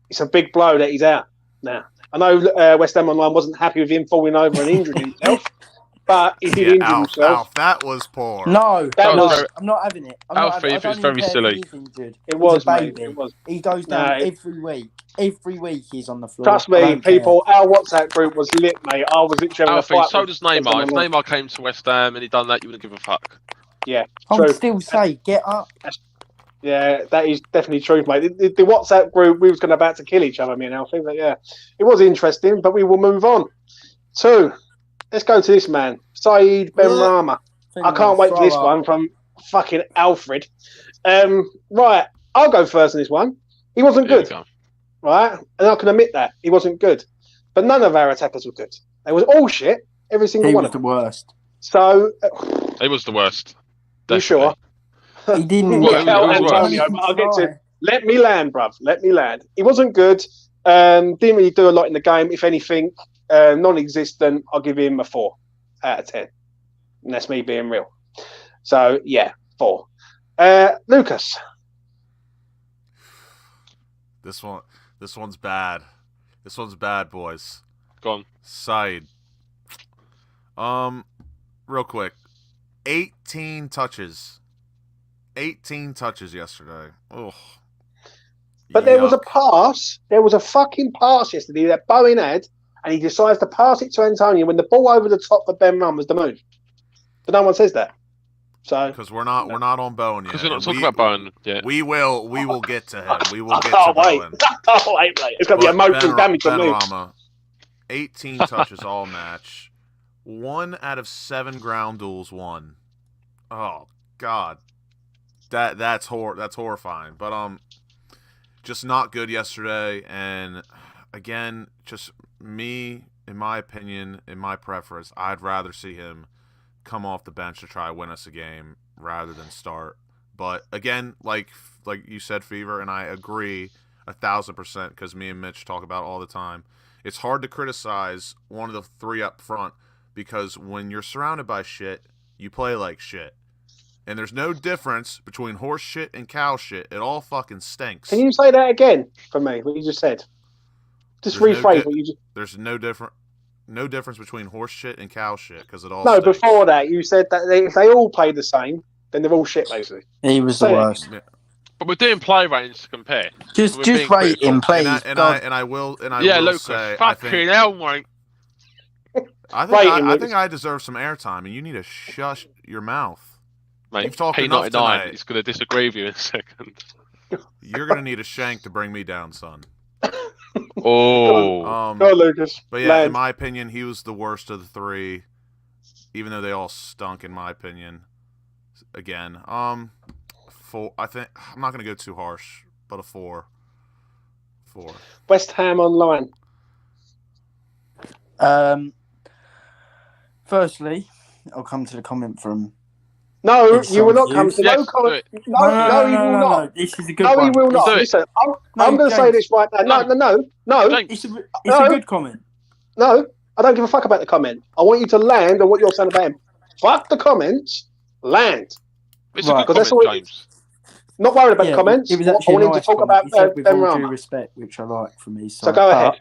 It's a big blow that he's out now. I know West Ham Online wasn't happy with him falling over and injuring himself, but he did injure himself. Alf, that was poor. No, I'm not having it. Alfie, if it's very silly. It was, mate. baby. It was. He goes down every week. Every week he's on the floor. Trust me, people, our WhatsApp group was lit, mate. I was literally having Alfie, a fight. so does Neymar. If Neymar came to West Ham and he'd done that, you wouldn't give a fuck. Yeah, I true. would still say, get up. Yeah, that is definitely true, mate. The WhatsApp group, we was going to about to kill each other, me and Alfie. But yeah, it was interesting, but we will move on. So, let's go to this man, Saeed Benrahma. I can't wait for this one from fucking Alfred. Right, I'll go first in this one. He wasn't good. Right? And I can admit that. He wasn't good. But none of our attackers were good. They was all shit. Every single one of them. He was the worst. So... he was the worst. You sure? He didn't I'll get to... Let me land, bruv. Let me land. He wasn't good. Didn't really do a lot in the game. If anything, non-existent. I'll give him a 4 out of 10. And that's me being real. So, yeah, 4. Lucas. This one's bad. This one's bad, boys. Go on. Saeed. real quick. 18 touches. 18 touches yesterday. Oh. But there was a pass. There was a fucking pass yesterday that Bowen had, and he decides to pass it to Antonio when the ball over the top for Ben Run was the move. But no one says that. So because we're not on Bowen yet. Because we're not talking about Bowen yet. We will get to him. We will get I to Bowen. can't wait, mate. It's going to be emotional damage for me. Benrahma, 18 touches all match. 1 out of 7 ground duels won. Oh God, that's horrifying. But just not good yesterday. And again, just me, in my opinion, in my preference, I'd rather see him come off the bench to try to win us a game rather than start. But again, like you said, Fever, and I agree 1,000% because me and Mitch talk about it all the time. It's hard to criticize one of the 3 up front because when you're surrounded by shit, you play like shit. And there's no difference between horse shit and cow shit. It all fucking stinks. Can you say that again for me? What you just said. Just rephrase what you just. There's no difference between horse shit and cow shit because it all. No, stinks. before that you said that if they all play the same, then they're all shit basically. He was the worst. Yeah. But we're doing play ratings to compare. Just rate him, please. And I will Lucas, say, fucking hell, mate. I think I deserve some airtime, and you need to shush your mouth. Mate, You've talked enough tonight. P99 is going to disagree with you in a second. You're going to need a shank to bring me down, son. Oh. Go, Lucas. But yeah, in my opinion, he was the worst of the 3, even though they all stunk, in my opinion. Again, 4. I think I'm not going to go too harsh, but a 4. 4. Westhamonline. Firstly, I'll come to the comment from. No, you will not come to no comment. No, he will not. No, this is a good No, one. he will not. Listen, I'm going to say this right now. No. It's a good comment. No, I don't give a fuck about the comment. I want you to land on what you're saying about him. Fuck the comments. Land. It's a good comment, James. Not worried about the comments. It was I actually want a him nice to talk comment. about He said with Ben all due Rama. respect, which I like from his side. So go ahead.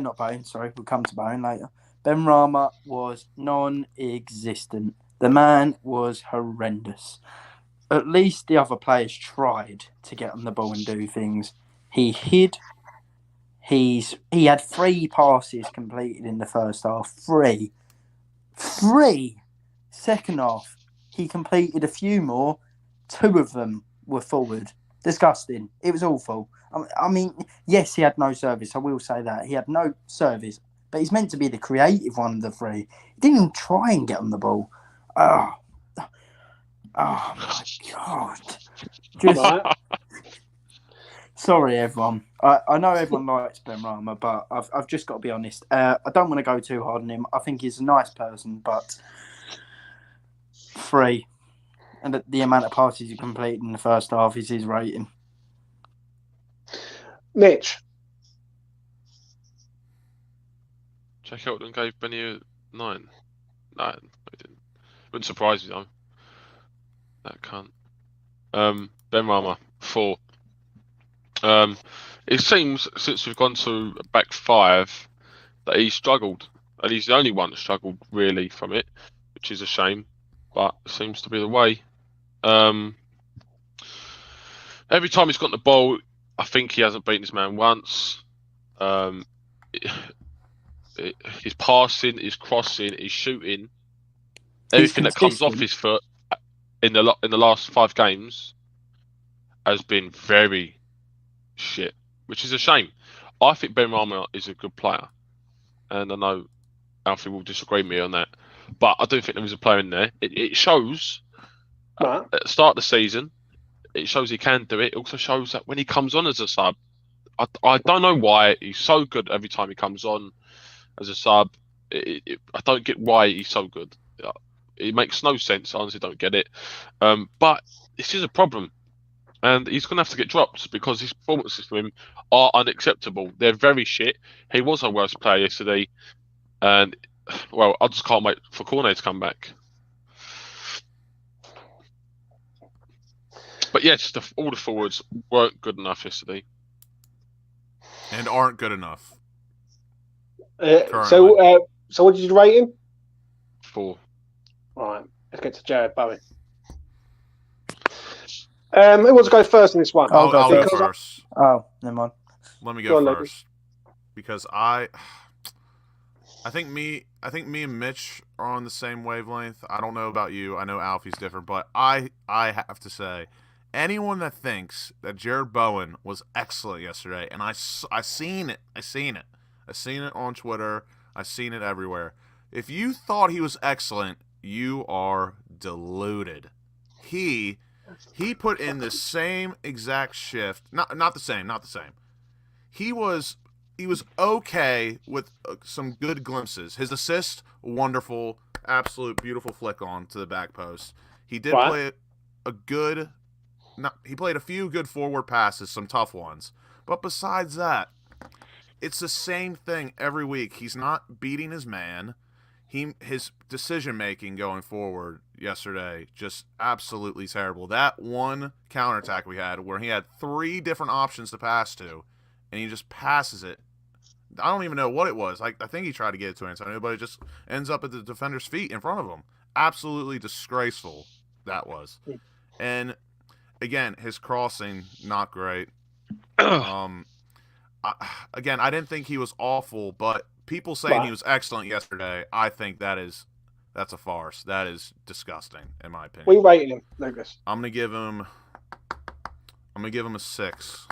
Not Bowen, sorry, we'll come to Bowen later. Ben Rama was non-existent. The man was horrendous. At least the other players tried to get on the ball and do things. He hid. He had 3 passes completed in the first half. 3. Second half, he completed a few more. 2 of them were forward. Disgusting. It was awful. I mean, yes, he had no service. I will say that. He had no service. But he's meant to be the creative one of the 3. He didn't even try and get on the ball. Oh my God. Just sorry, everyone. I know everyone likes Ben Rama, but I've just got to be honest. I don't want to go too hard on him. I think he's a nice person, but 3. And the amount of passes he completed in the first half is his rating. Mitch. Jack Elton gave Benny a 9. No, I didn't. Wouldn't surprise me though. That cunt. Ben Rama, 4. It seems since we've gone to a back 5 that he struggled, and he's the only one that struggled really from it, which is a shame. But it seems to be the way. Every time he's got the ball, I think he hasn't beaten his man once. His passing, his crossing, his shooting, everything that comes off his foot in the last 5 games has been very shit, which is a shame. I think Ben Rama is a good player, and I know Alfie will disagree with me on that, but I do think there is a player in there. It shows at the start of the season. It shows he can do it. It also shows that when he comes on as a sub, I don't know why he's so good every time he comes on as a sub. I don't get why he's so good. It makes no sense. I honestly don't get it. But this is a problem. And he's going to have to get dropped because his performances for him are unacceptable. They're very shit. He was our worst player yesterday. And, well, I just can't wait for Cornet to come back. But yes, all the forwards weren't good enough yesterday. And aren't good enough. So what did you rate him? 4. All right, let's get to Jared Bowen. Who wants to go first in this one? I'll go I'll go Because first. Oh, never mind. Let me Go go on, Lucas. first because I think me and Mitch are on the same wavelength. I don't know about you. I know Alfie's different, but I have to say, anyone that thinks that Jared Bowen was excellent yesterday, and I seen it on Twitter, I seen it everywhere. If you thought he was excellent, you are deluded. He put in the same exact shift. Not the same. He was okay with some good glimpses. His assist, wonderful, absolute beautiful flick on to the back post. He did play he played a few good forward passes, some tough ones. But besides that, it's the same thing every week. He's not beating his man. His decision-making going forward yesterday, just absolutely terrible. That one counterattack we had where he had 3 different options to pass to, and he just passes it. I don't even know what it was. I think he tried to get it to Antonio, but it just ends up at the defender's feet in front of him. Absolutely disgraceful that was. And, again, his crossing, not great. Again, I didn't think he was awful, but people saying he was excellent yesterday, I think that's a farce. That is disgusting, in my opinion. We rating him, Lucas. I'm gonna give him a 6.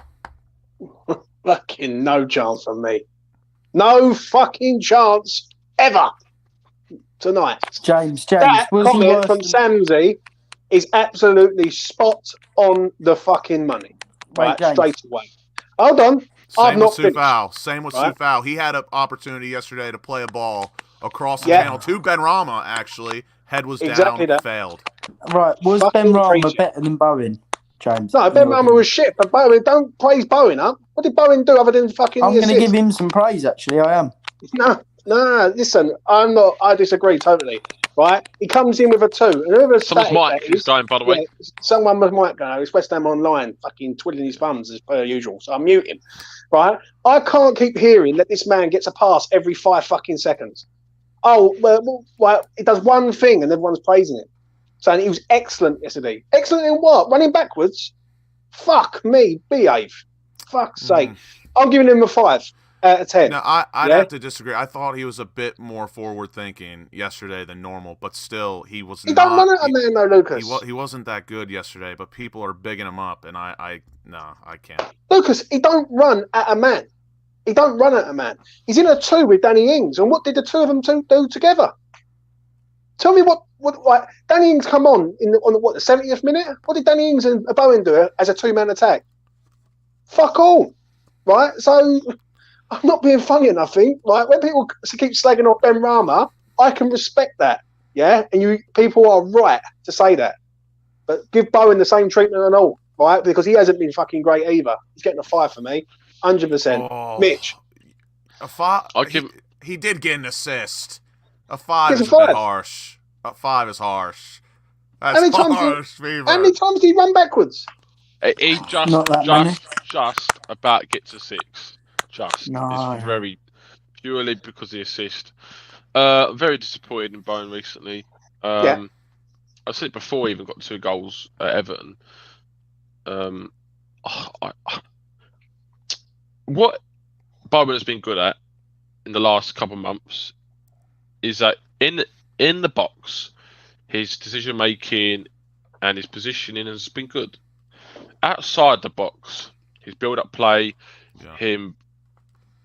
Fucking no chance from me. No fucking chance ever tonight. James, That was he comment worse from than... Samsey is absolutely spot on the fucking money. Wait, Right, James. straight away. Hold on. I've Same not with finished. Sufal. Same with Right. Sufal. He had an opportunity yesterday to play a ball across the channel to Benrahma, actually. Head was Exactly down, that. failed. Right, was Fucking Benrahma preach it. better than Bowen, James? No, in Ben your Rama opinion? was shit, but Bowen, don't praise Bowen up. What did Bowen do other than fucking I'm the going to assist? give him some praise, actually. I am. No, listen, I disagree totally. Right? He comes in with a 2. And whoever Someone's static mic that is going, by the way. someone with mic going, it's Westhamonline, fucking twiddling his thumbs as per usual. So I mute him. Right? I can't keep hearing that this man gets a pass every 5 fucking seconds. Oh, well, he does one thing and everyone's praising it. Saying he was excellent yesterday. Excellent in what? Running backwards? Fuck me, behave. Fuck's sake. I'm giving him a 5 out of 10. No, I'd have to disagree. I thought he was a bit more forward-thinking yesterday than normal, but still, he was He not. don't run at a man, though, Lucas. He wasn't that good yesterday, but people are bigging him up, and I can't. Lucas, he don't run at a man. He don't run at a man. He's in a 2 with Danny Ings, and what did the 2 of them do together? Tell me what Danny Ings come on the 70th minute? What did Danny Ings and Bowen do as a 2-man attack? Fuck all, right? So I'm not being funny enough, right? When people keep slagging off Ben Rama, I can respect that, yeah. And people are right to say that, but give Bowen the same treatment and all, right? Because he hasn't been fucking great either. He's getting a 5 for me, 100%. Oh, Mitch, a 5. I'll give. He did get an assist. A 5 It's is a a bit 5. harsh. A 5 is harsh. How That's many times harsh, Beaver. how many times did he run backwards? He Not that many. just about gets a 6. Just. No. It's very purely because of the assist. Very disappointed in Bowen recently. Yeah. I said it before he even got 2 goals at Everton. What Bowen has been good at in the last couple of months is that in the box, his decision making and his positioning has been good. Outside the box, his build-up play, him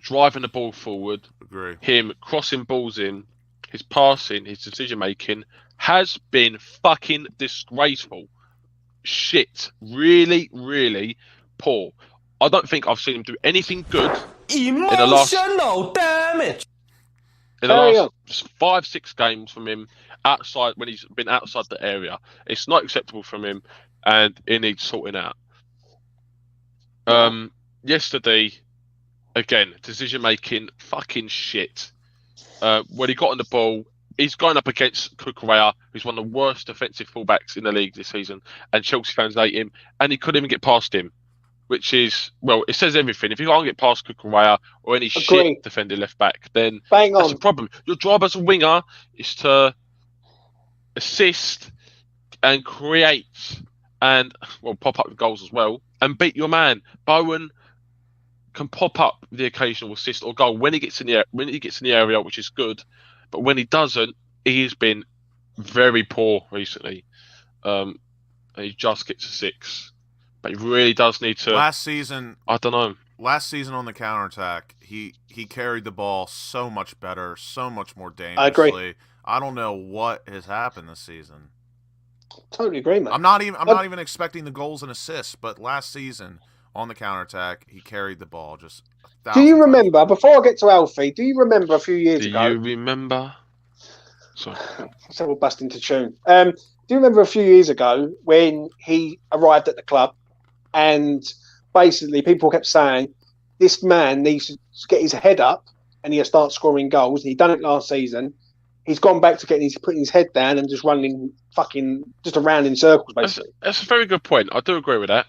driving the ball forward, Agree. him crossing balls in, his passing, his decision making has been fucking disgraceful. Shit, really, really poor. I don't think I've seen him do anything good Emotional damage. in the last 5-6 games from him outside when he's been outside the area. It's not acceptable from him, and it needs sorting out. Yesterday, again, decision making fucking shit. When he got on the ball, he's going up against Kukurea, who's one of the worst defensive fullbacks in the league this season, and Chelsea fans hate him, and he couldn't even get past him, which is, well, it says everything. If you can't get past Kukurea or any shit defender left back, then that's a problem. Your job as a winger is to assist and create and pop up goals as well and beat your man. Bowen can pop up the occasional assist or goal when he gets in the area, which is good. But when he doesn't, he has been very poor recently. And he just gets a 6. But he really does need to. Last season, I don't know. Last season on the counterattack, he carried the ball so much better, so much more dangerously. I agree. I don't know what has happened this season. Totally agree, man. I'm not even expecting the goals and assists, but last season on the counterattack, he carried the ball just. Do you remember, before I get to Alfie, do you remember a few years ago? Do you remember? Sorry. So we'll bust into tune. Do you remember a few years ago when he arrived at the club and basically people kept saying this man needs to get his head up and he'll start scoring goals? And he done it last season. He's gone back to putting his head down and just running just around in circles, basically. That's a very good point. I do agree with that.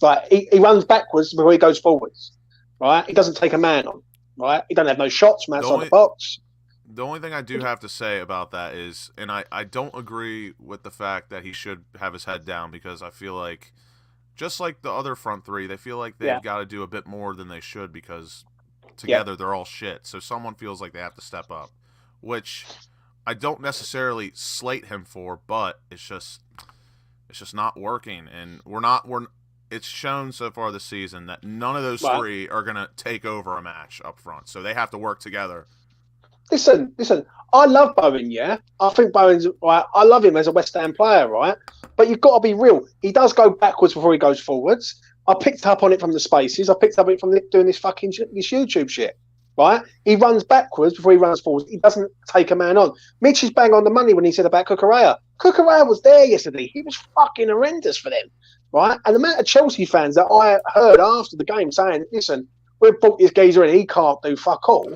Like he runs backwards before he goes forwards, right? He doesn't take a man on, right? He doesn't have no shots from outside the box. The only thing I do have to say about that is, and I don't agree with the fact that he should have his head down, because I feel like, just like the other front three, they feel like they've got to do a bit more than they should, because together they're all shit. So someone feels like they have to step up, which I don't necessarily slate him for, but it's just not working, and it's shown so far this season that none of those three are going to take over a match up front. So they have to work together. Listen. I love Bowen, yeah? I think Bowen's right. I love him as a West Ham player, right? But you've got to be real. He does go backwards before he goes forwards. I picked up on it from the spaces. I picked up on it from doing this fucking this YouTube shit, right? He runs backwards before he runs forwards. He doesn't take a man on. Mitch is bang on the money when he said about Cucurella. Cucurella was there yesterday. He was fucking horrendous for them, right? And the amount of Chelsea fans that I heard after the game saying, listen, we've brought this geezer in, he can't do fuck all.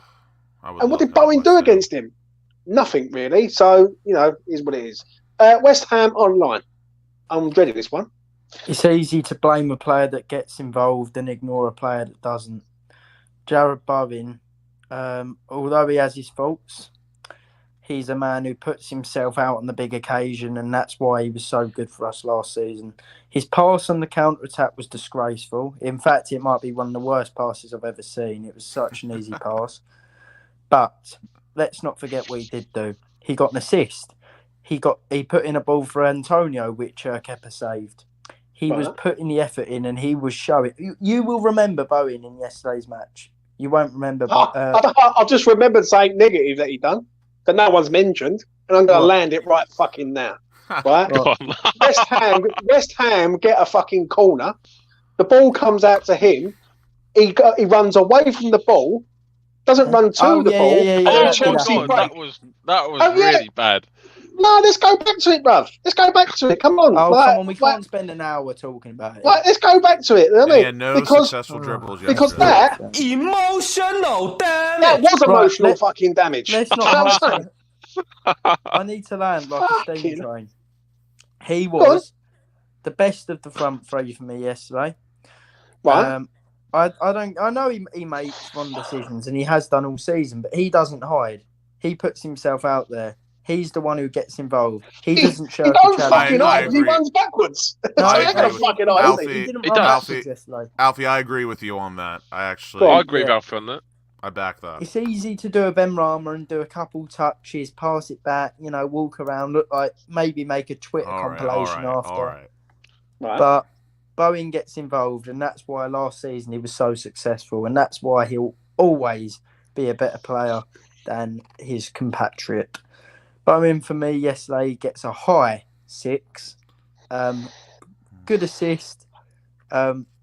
And what did Bowen do against him? Nothing, really. So, is what it is. West Ham Online. I'm dreading this one. It's easy to blame a player that gets involved and ignore a player that doesn't. Jared Bowen, although he has his faults, he's a man who puts himself out on the big occasion, and that's why he was so good for us last season. His pass on the counter-attack was disgraceful. In fact, it might be one of the worst passes I've ever seen. It was such an easy pass. But let's not forget what he did do. He got an assist. He put in a ball for Antonio, which Kepa saved. He was putting the effort in, and he was showing. You will remember Bowen in yesterday's match. You won't remember. I just remembered saying negative that he done that no one's mentioned, and I'm going to land it right fucking now. Right? West Ham get a fucking corner. The ball comes out to him. He runs away from the ball. Doesn't run to the ball. That was really bad. No, let's go back to it, bruv. Let's go back to it. Come on. Come on. We can't spend an hour talking about it. Right, let's go back to it. He had no successful dribbles yet. Because that Emotional damage. That was emotional fucking damage. Let's not. I need to land like a steam train. He was the best of the front three for me yesterday. Right. I know he makes wrong decisions, and he has done all season, but he doesn't hide. He puts himself out there. He's the one who gets involved. He doesn't show. He don't fucking hide. He runs backwards. Alfie, I agree with you on that. I agree with Alfie on that. I back that. It's easy to do a Benrahma and do a couple touches, pass it back, walk around, look like maybe make a Twitter compilation after. All right. But Bowen gets involved, and that's why last season he was so successful, and that's why he'll always be a better player than his compatriot. Bowen, for me, yesterday, gets a high 6. Good assist.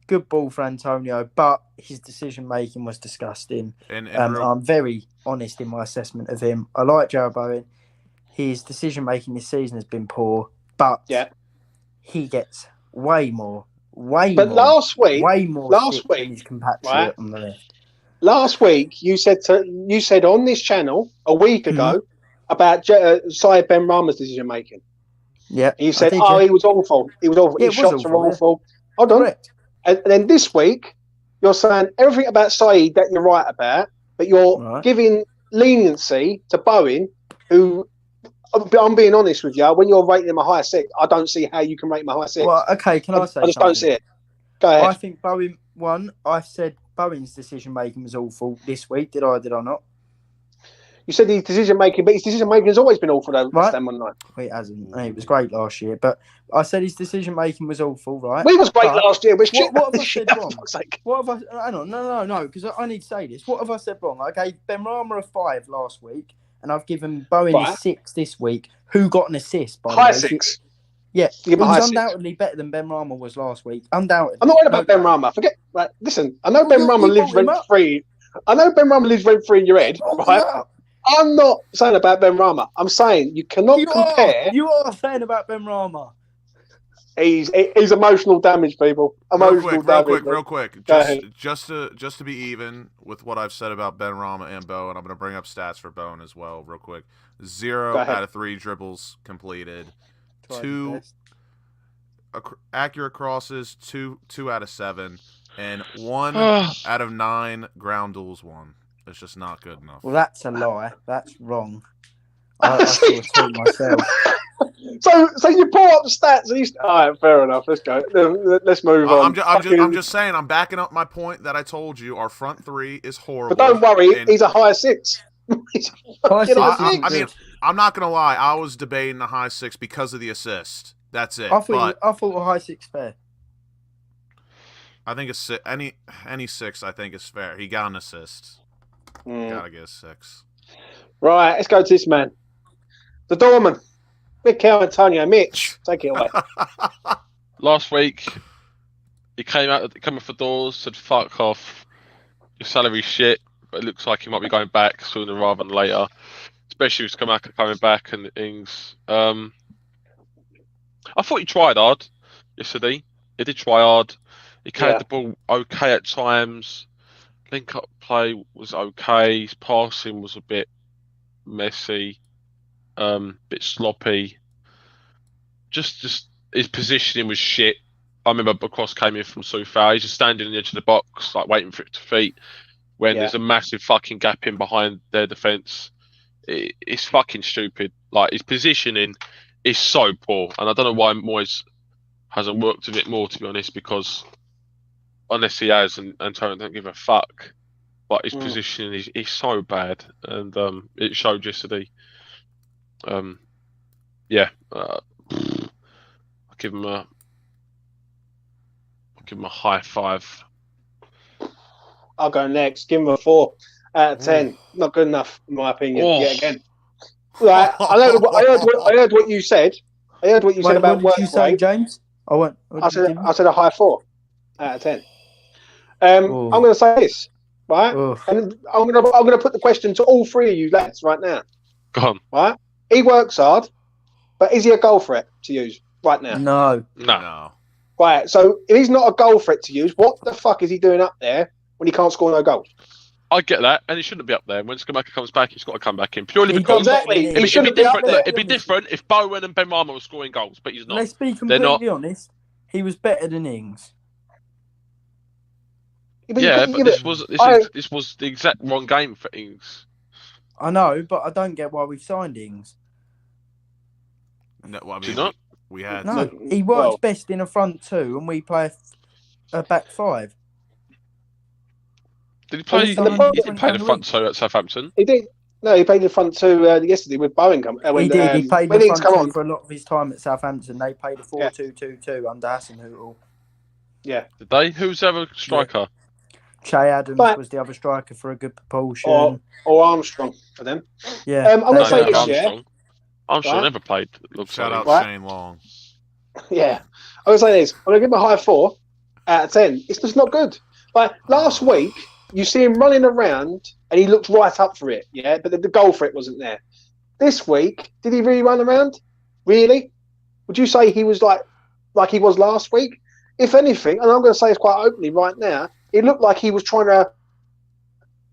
Good ball for Antonio, but his decision-making was disgusting. I'm very honest in my assessment of him. I like Jared Bowen. His decision-making this season has been poor, but he gets way more than his compatriot on the left. Last week, you said on this channel a week ago about Syed Benrahma's decision making. Yeah, you said, he was awful. He was awful. His shots are awful. Hold on. And then this week, you're saying everything about Syed that you're right about, but you're giving leniency to Bowen, who I'm being honest with you. When you're rating him a high 6, I don't see how you can rate him a high 6. Well, okay, can I say I just something? don't see it. Go ahead. I think Bowen won. I said Bowen's decision making was awful this week. Did I not? You said his decision making, but his decision making has always been awful though. Right. Westhamonline. It hasn't. It was great last year, but I said his decision making was awful, right? We was great But last year. But what have I said for wrong? fuck's sake. What have I? Hang on, no, because I need to say this. What have I said wrong? I gave Benrahma a 5 last week, and I've given Bowen a 6 this week. Who got an assist? By High the way? 6. Yeah, You give him a high he's 6. undoubtedly better than Benrahma was last week. Undoubtedly. I'm not worried about Benrahma. Forget. Right, listen, I know Well, Benrahma you lives brought him rent up. free. I know Benrahma lives rent free in your head, right? Yeah. I'm not saying about Benrahma. I'm saying you cannot compare. You are saying about Benrahma. He's emotional damage, people. Emotional damage. Real quick. Go ahead. Just to be even with what I've said about Benrahma and Bowen, I'm going to bring up stats for Bowen as well, real quick. 0 out of 3 dribbles completed, 2 accurate crosses, 2 out of 7, and 1 out of 9 ground duels won. It's just not good enough. Well, that's a lie. That's wrong. I saw a tweet myself. So you pull up the stats. And all right, fair enough. Let's go. Let's move on. I'm just saying. I'm backing up my point that I told you. Our front 3 is horrible. But don't worry, he's a high 6. I mean, I'm not gonna lie. I was debating the high 6 because of the assist. That's it. I thought a high 6 fair. I think it's any 6. I think is fair. He got an assist. Gotta get a 6. Right, let's go to this man, the doorman, Big Cal Antonio. Mitch, take it away. Last week, he came up for doors, said "fuck off, your salary's shit," but it looks like he might be going back sooner rather than later. Especially with Skamaka coming back and things. I thought he tried hard yesterday. He did try hard. He carried the ball okay at times. Link-up play was okay. His passing was a bit messy, bit sloppy. Just his positioning was shit. I remember Bacross came in from Soufal. He's just standing on the edge of the box, like waiting for it to feet. When there's a massive fucking gap in behind their defence, it's fucking stupid. Like his positioning is so poor, and I don't know why Moyes hasn't worked a bit more, to be honest, because unless he has, and Tony don't give a fuck. But his positioning is so bad, and it showed yesterday. I'll give him a high 5. I'll go next. Give him a 4 out of 10. Not good enough, in my opinion. Yet again. Right, I heard what you said. I heard what you said about what did you say, rate. James? I said a high 4 out of 10. I'm going to say this, right? And I'm going to put the question to all 3 of you lads right now. Go on. Right? He works hard, but is he a goal threat to use right now? No. Right. So if he's not a goal threat to use, what the fuck is he doing up there when he can't score no goals? I get that, and he shouldn't be up there. When Skamaka comes back, he's got to come back in purely because Exactly. it'd be different if Bowen and Benrahma were scoring goals, but he's not. Let's be completely honest. He was better than Ings. This was the exact wrong game for Ings. I know, but I don't get why we've signed Ings. No, well, I Do mean, you not? we had. No, he works best in a front 2, and we play a back 5. Did he play? He didn't play the front 2 at Southampton. He did. No, he played the front 2 yesterday with Bowen. He did. He played the front 2 for a lot of his time at Southampton. They played a 4-2-2-2 under Hasenhüttl. Yeah. Did they? Who's the other striker? Che Adams was the other striker for a good proportion. Or Armstrong for them. Yeah. I'm going to say this, Armstrong never played. Shout out Shane Long. Yeah. I'm going to say this. I'm going to give him a high 4 out of 10. It's just not good. Like last week, you see him running around and he looked right up for it, but the goal for it wasn't there. This week, did he really run around? Really? Would you say he was like he was last week? If anything, and I'm going to say this quite openly right now, it looked like he was trying to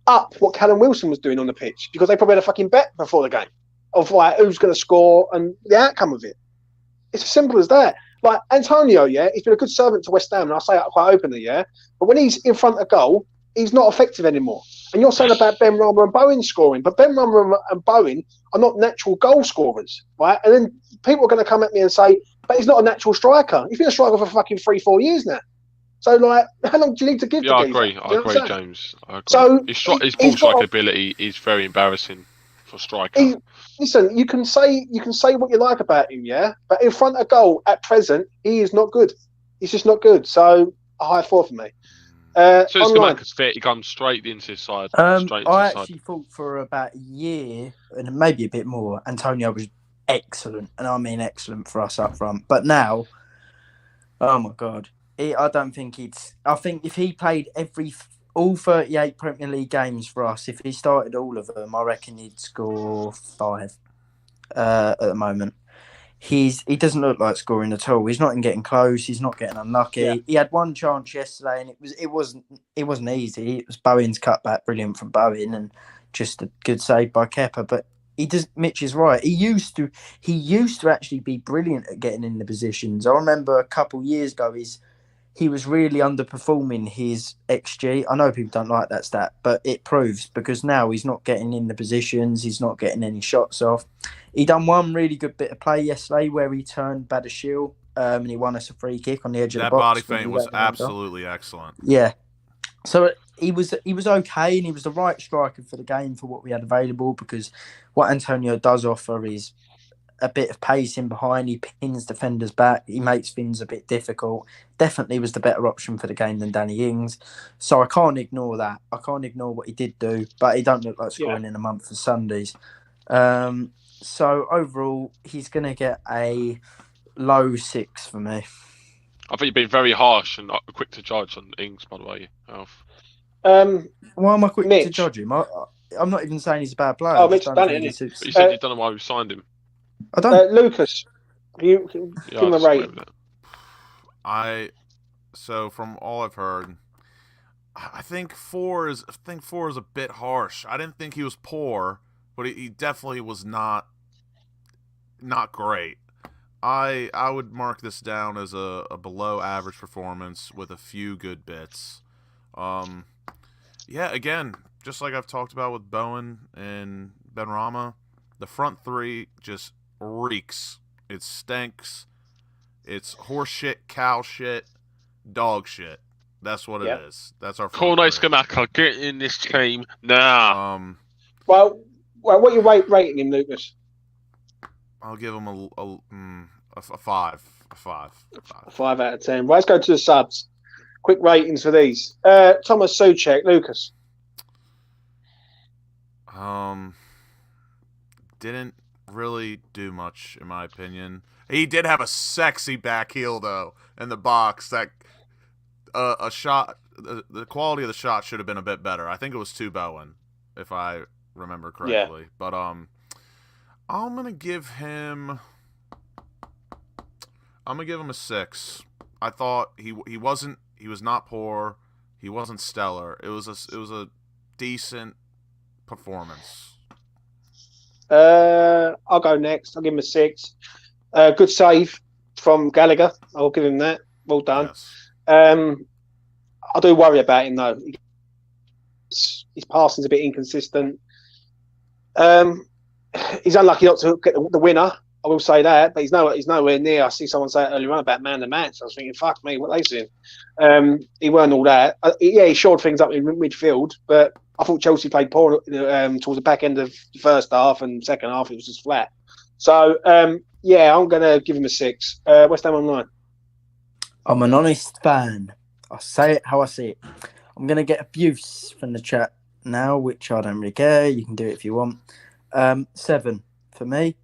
up what Callum Wilson was doing on the pitch because they probably had a fucking bet before the game of like who's going to score and the outcome of it. It's as simple as that. Like Antonio, he's been a good servant to West Ham, and I say that quite openly, but when he's in front of goal, he's not effective anymore. And you're saying about Ben Rama and Bowen scoring, but Ben Rama and Bowen are not natural goal scorers, right? And then people are going to come at me and say, but he's not a natural striker. He's been a striker for fucking 3-4 years now. So, like, how long do you need to give Yeah, the I geezer? agree. Do I you know what agree, I'm saying? James. I agree. So His he's ball got strike ability is very embarrassing for a striker. listen, you can say what you like about him, yeah, but in front of goal at present, he is not good. He's just not good. So a high 4 for me. So it's Online. Gamak's fit. He comes straight into his side. I actually thought for about a year and maybe a bit more, Antonio was excellent, and I mean excellent for us up front. But now, oh my God, I don't think it's. I think if he played all 38 Premier League games for us, if he started all of them, I reckon he'd score 5. At the moment, he doesn't look like scoring at all. He's not even getting close. He's not getting unlucky. Yeah. He had one chance yesterday, and it wasn't easy. It was Bowen's cutback, brilliant from Bowen, and just a good save by Kepa. But Mitch is right. He used to actually be brilliant at getting in the positions. I remember a couple years ago, he was really underperforming his XG. I know people don't like that stat, but it proves because now he's not getting in the positions. He's not getting any shots off. He done one really good bit of play yesterday where he turned Badashil and he won us a free kick on the edge of the box. That body feint was absolutely excellent. Yeah. So he was okay, and he was the right striker for the game for what we had available, because what Antonio does offer is a bit of pace in behind. He pins defenders back. He makes things a bit difficult. Definitely was the better option for the game than Danny Ings. So I can't ignore that. I can't ignore what he did do, but he don't look like scoring in a month for Sundays. So overall, he's going to get a low 6 for me. I think you've been very harsh and quick to judge on Ings, by the way, Alf. Why am I quick Mitch. to judge him? I'm not even saying he's a bad player. Oh, Mitch done it, But you said you don't know why we signed him. I don't. Lucas, give him a rate. So from all I've heard, I think 4 is a bit harsh. I didn't think he was poor, but he definitely was not great. I would mark this down as a below average performance with a few good bits. Again, just like I've talked about with Bowen and Benrahma, the front 3 just reeks. It stinks. It's horse shit, cow shit, dog shit. That's what it is. That's our front Cornet 3. Skamaka, get in this team now. Well, what are you rating him, Lucas? I'll give him a 5. A 5. 5 out of 10. Right, let's go to the subs. Quick ratings for these. Thomas Souček, Lucas. Didn't really do much, in my opinion. He did have a sexy back heel, though, in the box. That a shot, the quality of the shot should have been a bit better. I think it was to Bowen, if I remember correctly. Yeah. But I'm gonna give him a 6. I thought he was not poor. He wasn't stellar. It was a decent performance. I'll go next. I'll give him a 6. Good save from Gallagher. I'll give him that. Well done. Yes. I do worry about him though. His passing's a bit inconsistent. He's unlucky not to get the winner. I will say that, but he's nowhere near. I see someone say it earlier on about man the match. I was thinking, fuck me, what are they saying? He weren't all that. He shored things up in midfield, but I thought Chelsea played poor towards the back end of the first half, and second half it was just flat. So I'm going to give him a 6. Westhamonline. I'm an honest fan. I say it how I see it. I'm going to get abuse from the chat now, which I don't really care. You can do it if you want. 7 for me.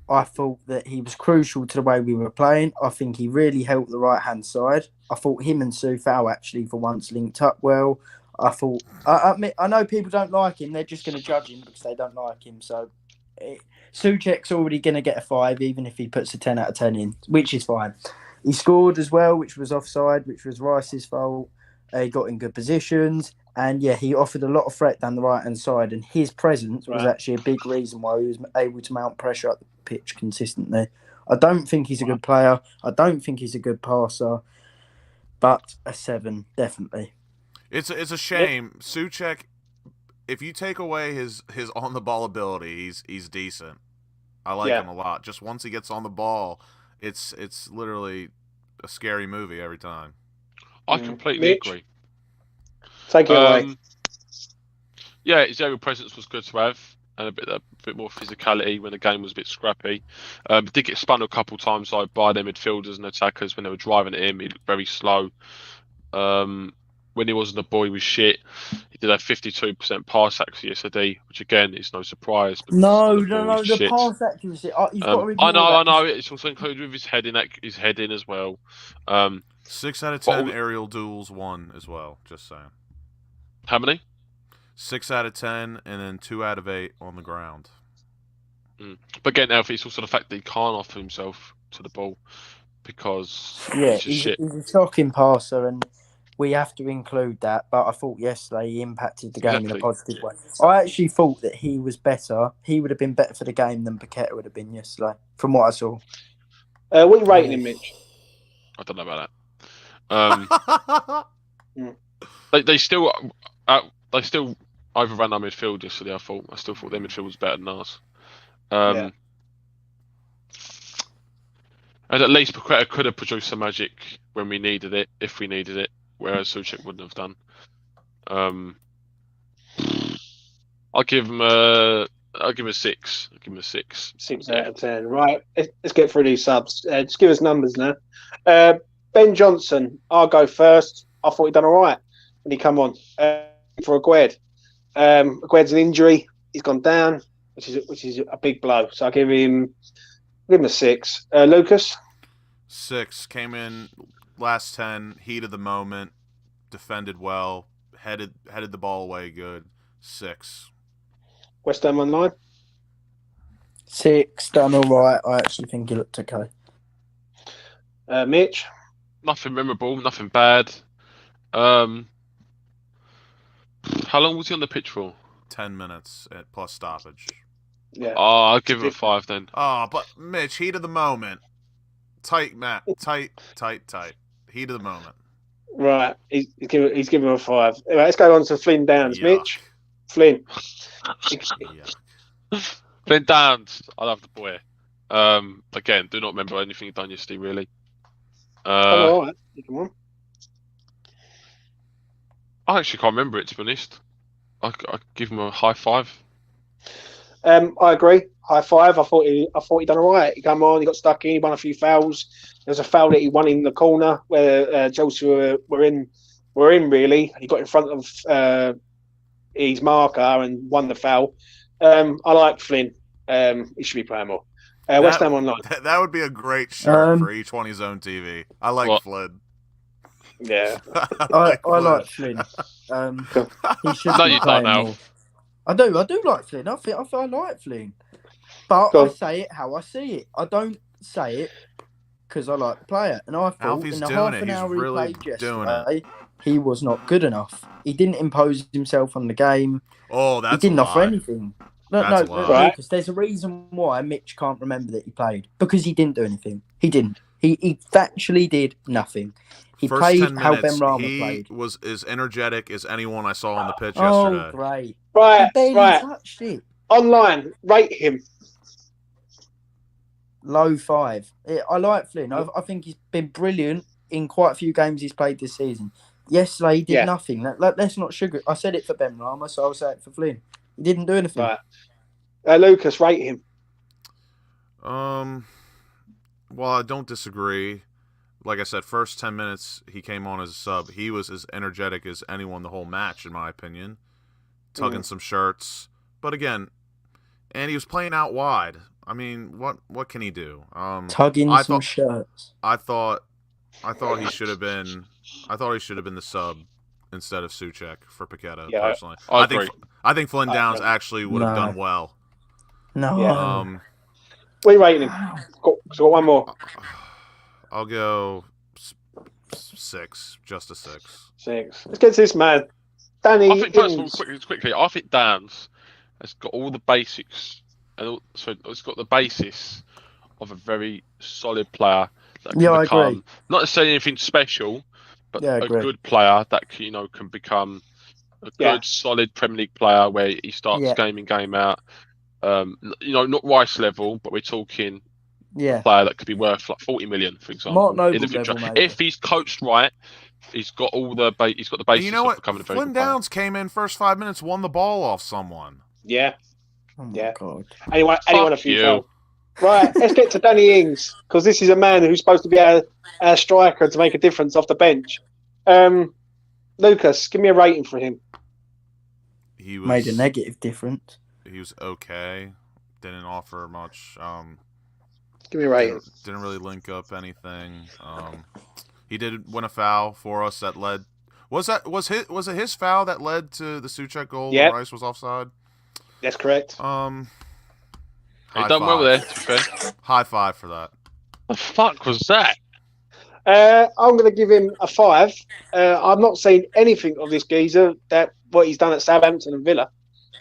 I thought that he was crucial to the way we were playing. I think he really helped the right-hand side. I thought him and Soufal actually for once linked up well. I thought... I know people don't like him. They're just going to judge him because they don't like him. So Souček's already going to get a 5, even if he puts a 10 out of 10 in, which is fine. He scored as well, which was offside, which was Rice's fault. He got in good positions. And, he offered a lot of threat down the right-hand side. And his presence was actually a big reason why he was able to mount pressure up the pitch consistently. I don't think he's a good player. I don't think he's a good passer. But a 7, definitely. It's a shame. Souček if you take away his on the ball ability, he's decent. I like him a lot. Just once he gets on the ball, it's literally a scary movie every time. I completely agree. Take it away. Yeah, his area presence was good to have, and a bit more physicality when the game was a bit scrappy. Did get spun a couple times by their midfielders and attackers when they were driving at him. He looked very slow. When he wasn't a ball, he was shit. He did have 52% pass accuracy yesterday, which again is no surprise. No, the pass accuracy. You've got to ignore I that. know. It's also included with his heading as well. 6 out of 10 aerial duels won as well. Just saying. How many? 6 out of 10, and then 2 out of 8 on the ground. But again, Alfie, it's also the fact that he can't offer himself to the ball because he's a shocking passer, and we have to include that. But I thought yesterday he impacted the game in a positive way. I actually thought that he was better. He would have been better for the game than Paqueta would have been yesterday, from what I saw. What are you rating him, Mitch? I don't know about that. They still overran our midfield yesterday. I still thought their midfield was better than ours. And at least Paqueta could have produced some magic when we needed it, if we needed it, whereas Souček wouldn't have done. I'll give him a 6. 6 out of 10. Right, let's get through these subs. Just give us numbers now. Ben Johnson, I'll go first. I thought he'd done all right when he come on for Aguerd. Aguerd's an injury. He's gone down, which is a big blow. So I'll give him a 6. Lucas? 6. Came in last 10, heat of the moment, defended well, headed the ball away good. 6. Westhamonline? 6, done all right. I actually think he looked okay. Mitch? Nothing memorable, nothing bad. How long was he on the pitch for? 10 minutes plus stoppage. Yeah. Oh, I'll give him a 5 then. Oh, but Mitch, heat of the moment. Tight, Matt. Tight. Heat of the moment. Right. He's giving him a 5. Right, let's go on to Flynn Downs. Yuck. Mitch? Flynn? Flynn Downs, I love the boy. Again, do not remember anything he'd done yesterday, really. All right. Come on. I actually can't remember it, to be honest. I give him a high 5. I agree. High 5. I thought he done all right. He come on. He got stuck in. He won a few fouls. There was a foul that he won in the corner where Chelsea were in. Really, he got in front of his marker and won the foul. I like Flynn. He should be playing more. Westhamonline. That would be a great shirt for E20 Zone TV. I like Flynn. Yeah, I like Flynn. He should be playing more. I do like Flynn. I like Flynn, but I say it how I see it. I don't say it because I like the player. And I thought Alfie's in the doing half it. an He's hour really he played doing yesterday, it. he was not good enough. He didn't impose himself on the game. Oh, that's he didn't a offer lie. anything. That's No, a lie. Lucas, there's a reason why Mitch can't remember that he played. Because he didn't do anything. He didn't. He factually did nothing. He First played 10 how minutes, Ben Rama he played. was as energetic as anyone I saw on the pitch Oh, yesterday. great. right, He barely touched it. Online, rate him. Low 5. I like Flynn. I think he's been brilliant in quite a few games he's played this season. Yesterday, he did nothing. Let's not sugar. I said it for Ben Rama, so I'll say it for Flynn. He didn't do anything. Right. Lucas, rate him. Well, I don't disagree. Like I said, first 10 minutes, he came on as a sub. He was as energetic as anyone the whole match, in my opinion. Tugging some shirts. But again, and he was playing out wide. I mean, what can he do? Tugging some shirts. I thought he should have been the sub instead of Souček for Paqueta, personally. I think Flynn Downs actually would have done well. No. What are you rating him? Got one more. I'll go 6, just a 6. 6. Let's get to this man, Danny. I think first of all, quickly, I think Downs has got all the basics, and also it's got the basis of a very solid player that can I become agree. not necessarily anything special, but a good player that can become a Yeah. good, solid Premier League player where he starts game in, game out. Not Rice level, but we're talking a player that could be worth like 40 million, for example, Mark Noble in the future. level, maybe. If he's coached right, he's got all the basis You know of what? becoming a very Flynn good player. Downs came in first 5 minutes, won the ball off someone. Yeah. Oh my God. Anyone a few you. fouls. Right, let's get to Danny Ings, because this is a man who's supposed to be our striker to make a difference off the bench. Lucas, give me a rating for him. He was Made a negative difference. He was okay. Didn't offer much. Give me a rating. Didn't really link up anything. He did win a foul for us that led. Was it his foul that led to the Suchek goal when Rice was offside? That's correct. He done well there, to be fair. High five for that. The fuck was that? I'm going to give him a 5. I've not seen anything of this geezer what he's done at Southampton and Villa.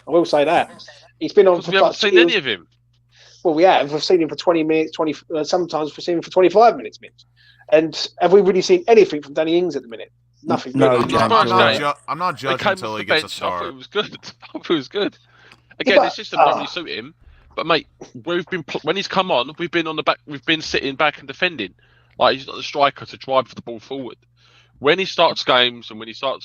I will say that. He's been on for. We haven't seen any of him. Well, we have. We've seen him for 20 minutes. Sometimes we've seen him for 25 minutes. And have we really seen anything from Danny Ings at the minute? Nothing. No, really. I'm not judging until he gets a start. I thought it was good. Again, this system doesn't really suit him. But mate, when he's come on, we've been on the back. We've been sitting back and defending. Like he's not the striker to drive the ball forward. When he starts games and when we start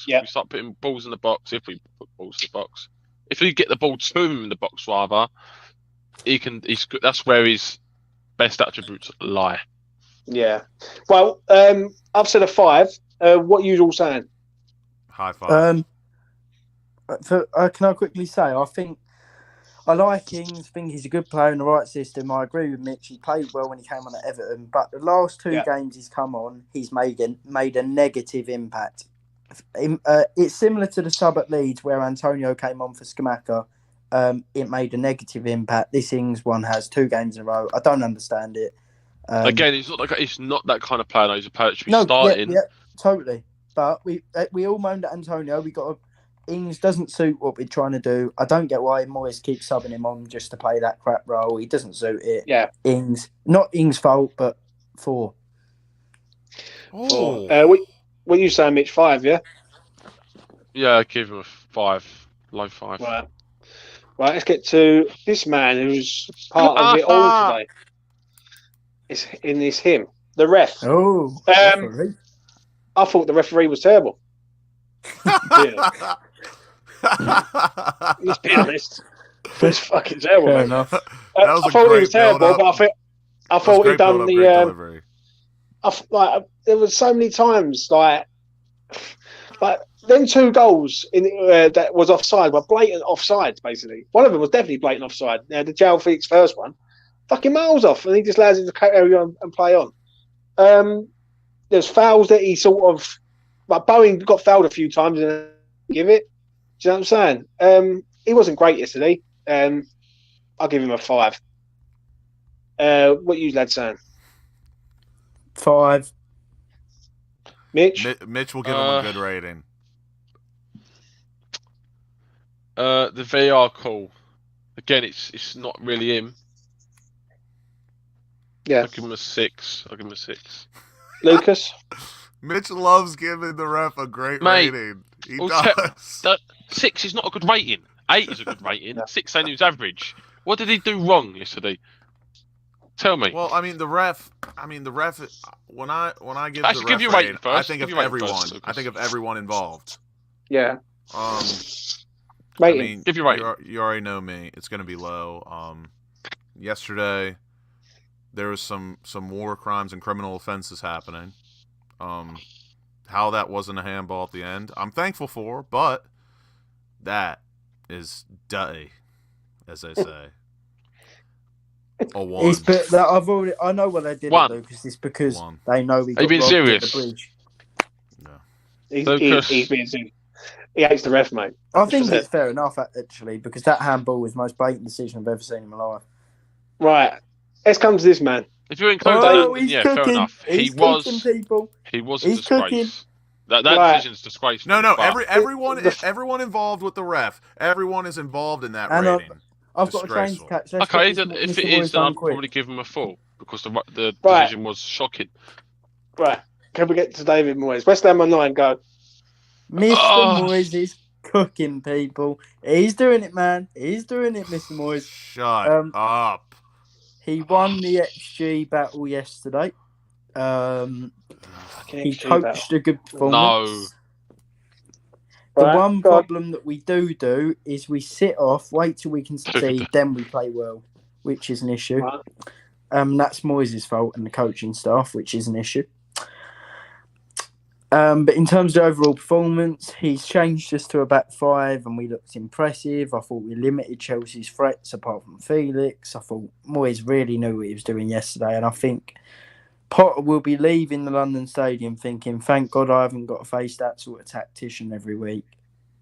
putting balls in the box, if we put balls in the box, if we get the ball to him in the box rather, he's good. That's where his best attributes lie. Yeah. Well, I've said a 5. What are you all saying? High five. Can I quickly say, I think I like Ings. I think he's a good player in the right system. I agree with Mitch. He played well when he came on at Everton, but the last 2 games he's come on, he's made a negative impact. It's similar to the sub at Leeds where Antonio came on for Scamacca. It made a negative impact. This Ings one has 2 games in a row. I don't understand it. Again, he's not that kind of player. He's a player that should be starting. Yeah, totally. But we all moaned at Antonio. Ings doesn't suit what we're trying to do. I don't get why Moyes keeps subbing him on just to play that crap role. He doesn't suit it. Yeah. Ings, not Ings' fault, but 4. Oh. What are you saying, Mitch? 5, yeah? Yeah, I give him a 5. Low 5. Right, let's get to this man who's part of it all today. It's him, the ref. Oh, I thought the referee was terrible. Let's be honest. It was fucking terrible. Fair enough. I thought it was terrible, but I thought he'd done the. There was so many times like them 2 goals in that was offside were blatant offside. Basically, one of them was definitely blatant offside. Now the João Felix first one, fucking miles off, and he just allows him to carry on and play on. There's fouls that he sort of. But Bowen got fouled a few times and give it. Do you know what I'm saying? He wasn't great yesterday. I'll give him a 5. What you lads saying? 5. Mitch? Mitch will give him a good rating. The VR call. Again, it's not really him. Yeah. I'll give him a 6. Lucas? Mitch loves giving the ref a great rating. He does. 6 is not a good rating. 8 is a good rating. 6 ain't his average. What did he do wrong yesterday? Tell me. Well, the ref. When I give Actually, the give ref your rating rating, first. I think of everyone. I think of everyone involved. Yeah. Rating. Give your rating. You already know me. It's going to be low. Yesterday, there was some war crimes and criminal offenses happening. How that wasn't a handball at the end, I'm thankful for, but that is dirty, as they say. A 1. I know what they did, 1. Lucas. It's because they know we got Are you being robbed serious? at the bridge. He's being serious. He hates the ref, mate. I think it's fair enough, actually, because that handball was the most blatant decision I've ever seen in my life. Right. Let's come to this man. If you're including he's yeah, cooking. fair enough. He was a disgrace. Cooking. That decision's disgraceful. No. Everyone involved with the ref. Everyone is involved in that rating. I've got a train to catch. Okay, then if it is, then I'll probably give him a 4 because the decision was shocking. Right. Can we get to David Moyes? Westhamonline, go. Mr. Moyes is cooking, people. He's doing it, man. He's doing it, Mr. Moyes. Shut up. He won the XG battle yesterday. He coached a good performance. The one problem that we do is we sit off, wait till we can succeed, then we play well, which is an issue. Right. That's Moyes' fault and the coaching staff, which is an issue. But in terms of overall performance, he's changed us to a back five and we looked impressive. I thought we limited Chelsea's threats apart from Felix. I thought Moyes really knew what he was doing yesterday, and I think Potter will be leaving the London Stadium thinking, thank God I haven't got to face that sort of tactician every week.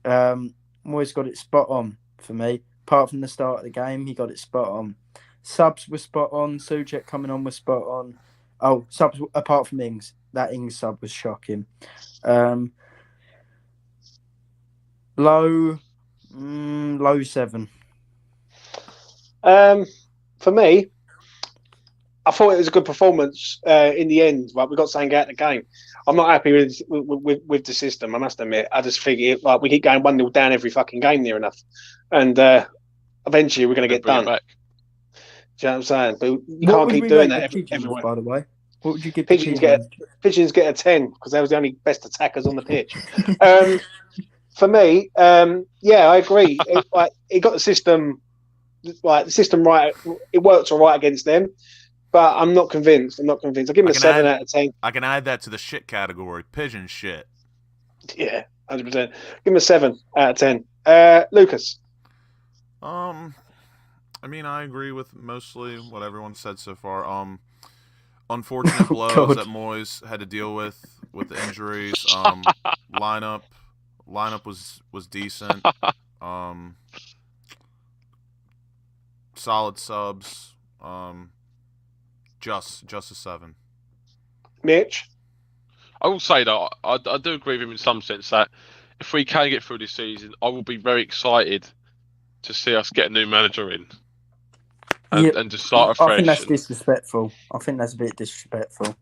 Moyes got it spot on for me. Apart from the start of the game, he got it spot on. Subs were spot on. Souček coming on was spot on. Oh, subs apart from Ings. That Ings sub was shocking. Low 7. For me, I thought it was a good performance in the end. Right, we got something out of the game. I'm not happy with the system. I must admit. I just think we keep going 1-0 down every fucking game near enough, and eventually we're going to get done. Do you know what I'm saying? But you can't keep doing that everywhere. By the way, what would you give Pigeons? Pigeons get a 10 because they was the only best attackers on the pitch. For me, yeah, I agree. It got the system right. It worked all right against them. But I'm not convinced. I'll give him a 7 out of 10. I can add that to the shit category. Pigeon shit. Yeah, 100%. Give him a 7 out of 10. Lucas. I mean, I agree with mostly what everyone said so far. Unfortunate blows that Moyes had to deal with the injuries. Lineup was decent. Solid subs. Just a 7. Mitch? I will say that I do agree with him in some sense that if we can get through this season, I will be very excited to see us get a new manager in and to start afresh. I think that's disrespectful. I think that's a bit disrespectful.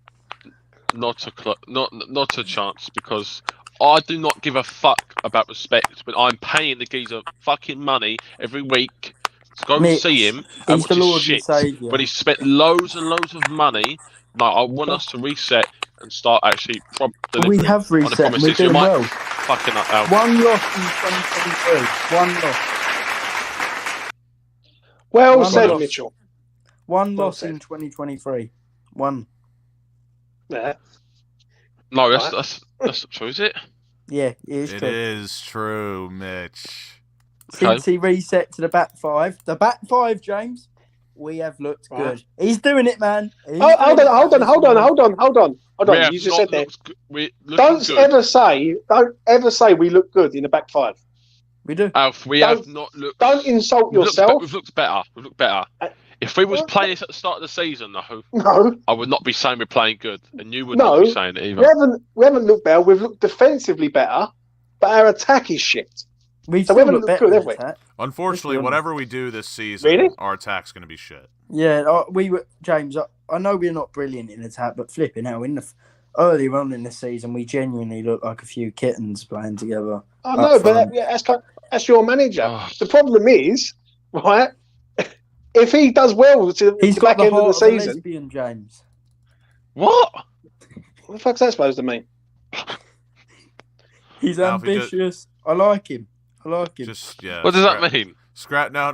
Not a chance, because I do not give a fuck about respect when I'm paying the geezer fucking money every week to go and see him and watch his shit. But he spent loads and loads of money. No, I want us to reset and start actually delivering. We have reset and we're doing well. Fucking up, Al. One loss in 2023. One loss. Well said, Mitchell. One loss in 2023. One. Yeah. No, that's true, is it? Yeah, it is true. It is true, Mitch. Since he reset to the back five, James, we have looked good. He's doing it, man. Hold on. You just said that. Don't ever say we look good in the back five. We do. Alf, we have not looked. Don't insult yourself. We've looked better. If we was playing this at the start of the season, though, no, I would not be saying we're playing good, and you would not be saying it either. We haven't looked better. We've looked defensively better, but our attack is shit. We haven't looked good, have we? Unfortunately, whatever we do this season, our attack's going to be shit. Yeah, James. I know we're not brilliant in attack, but flipping out earlier on in the season, we genuinely look like a few kittens playing together. I know, but that's your manager. The problem is, right? If he does well to the back end of the season, lesbian, James. What the fuck's that supposed to mean? He's ambitious. I like him. What does that mean? Scrap. No.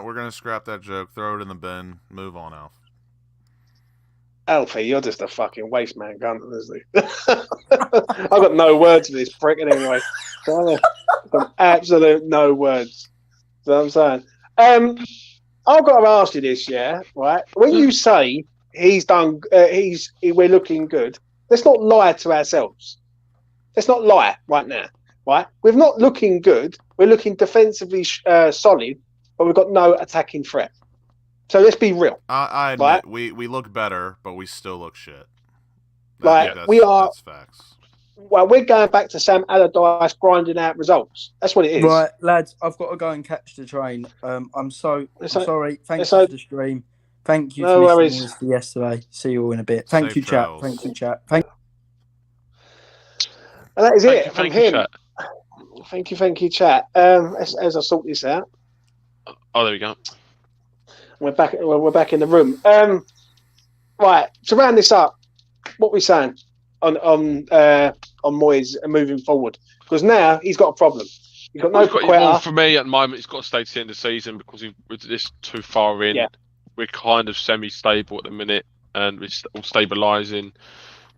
We're gonna scrap that joke. Throw it in the bin. Move on, Alf. Alfie, you're just a fucking waste man, honestly. I've got no words for this prick anyway. Absolute no words. You know what I'm saying? I've got to ask you this, yeah, right? When you say we're looking good, let's not lie to ourselves. Let's not lie right now, right? We're not looking good. We're looking defensively solid, but we've got no attacking threat. So let's be real. I admit, right? we look better, but we still look shit. That's facts. Well, we're going back to Sam Allardyce grinding out results. That's what it is. Right, lads, I've got to go and catch the train. I'm sorry. Thanks for the stream. Thank you for listening to yesterday. See you all in a bit. Thank you, chat. And that is it from him. Thank you, chat. As I sort this out, Oh, there we go. we're back. We're back in the room. Right. To round this up, what we saying on Moyes moving forward? Because now he's got a problem. He's got no Well, Paqueta. for me at the moment, he's got to stay to the end of the season because with this too far in, Yeah. we're kind of semi-stable at the minute, and we're all stabilising.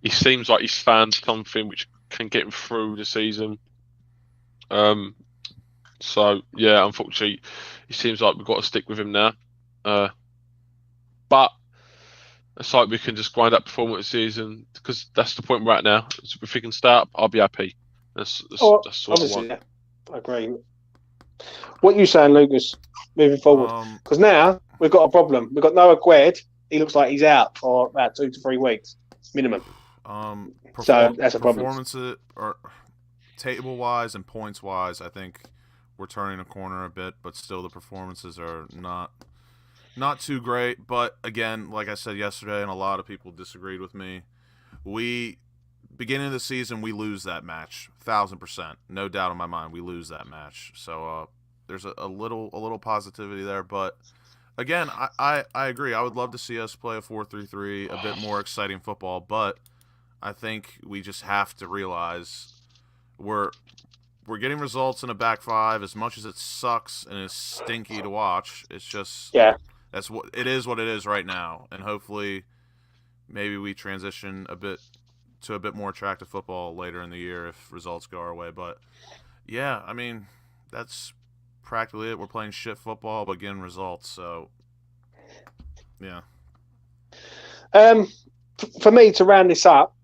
He seems like he's found something which can get him through the season. So yeah, unfortunately, it seems like we've got to stick with him now. But it's like we can just grind up performances, and because that's the point we're at now. If we can start, I'll be happy. That's what I obviously, want. yeah, I agree. What are you saying, Lucas? Moving forward, because now we've got a problem. We've got Noah Gued. He looks like he's out for about 2 to 3 weeks minimum. So that's a problem. Performances or table wise and points wise, I think we're turning a corner a bit, but still the performances are not too great. But again, like I said yesterday, and a lot of people disagreed with me, beginning of the season we lose that match 1,000%, no doubt in my mind. We lose that match, so there's a little positivity there. But again, I agree. I would love to see us play a 4-3-3, a bit more exciting football. But I think we just have to realize we're getting results in a back five. As much as it sucks and is stinky to watch, it's just that's what it is. What it is right now, and hopefully, maybe we transition a bit more attractive football later in the year if results go our way. But yeah, I mean, that's practically it. We're playing shit football, but getting results. So yeah. For me to round this up,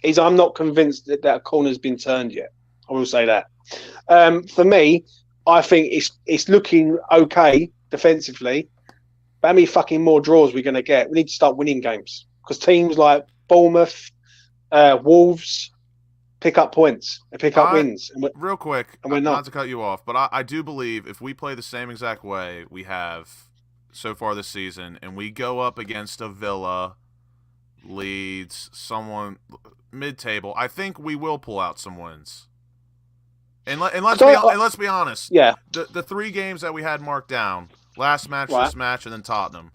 is I'm not convinced that a corner's been turned yet. I will say that. For me, I think it's looking okay defensively. But how many fucking more draws we're going to get? We need to start winning games because teams like Bournemouth, Wolves pick up points and pick up wins. And real quick, and we're not to cut you off, but I do believe if we play the same exact way we have so far this season, and we go up against a Villa, Leeds, mid-table, I think we will pull out some wins. And let's be honest. Yeah. The 3 games that we had marked down, last match, this match, and then Tottenham,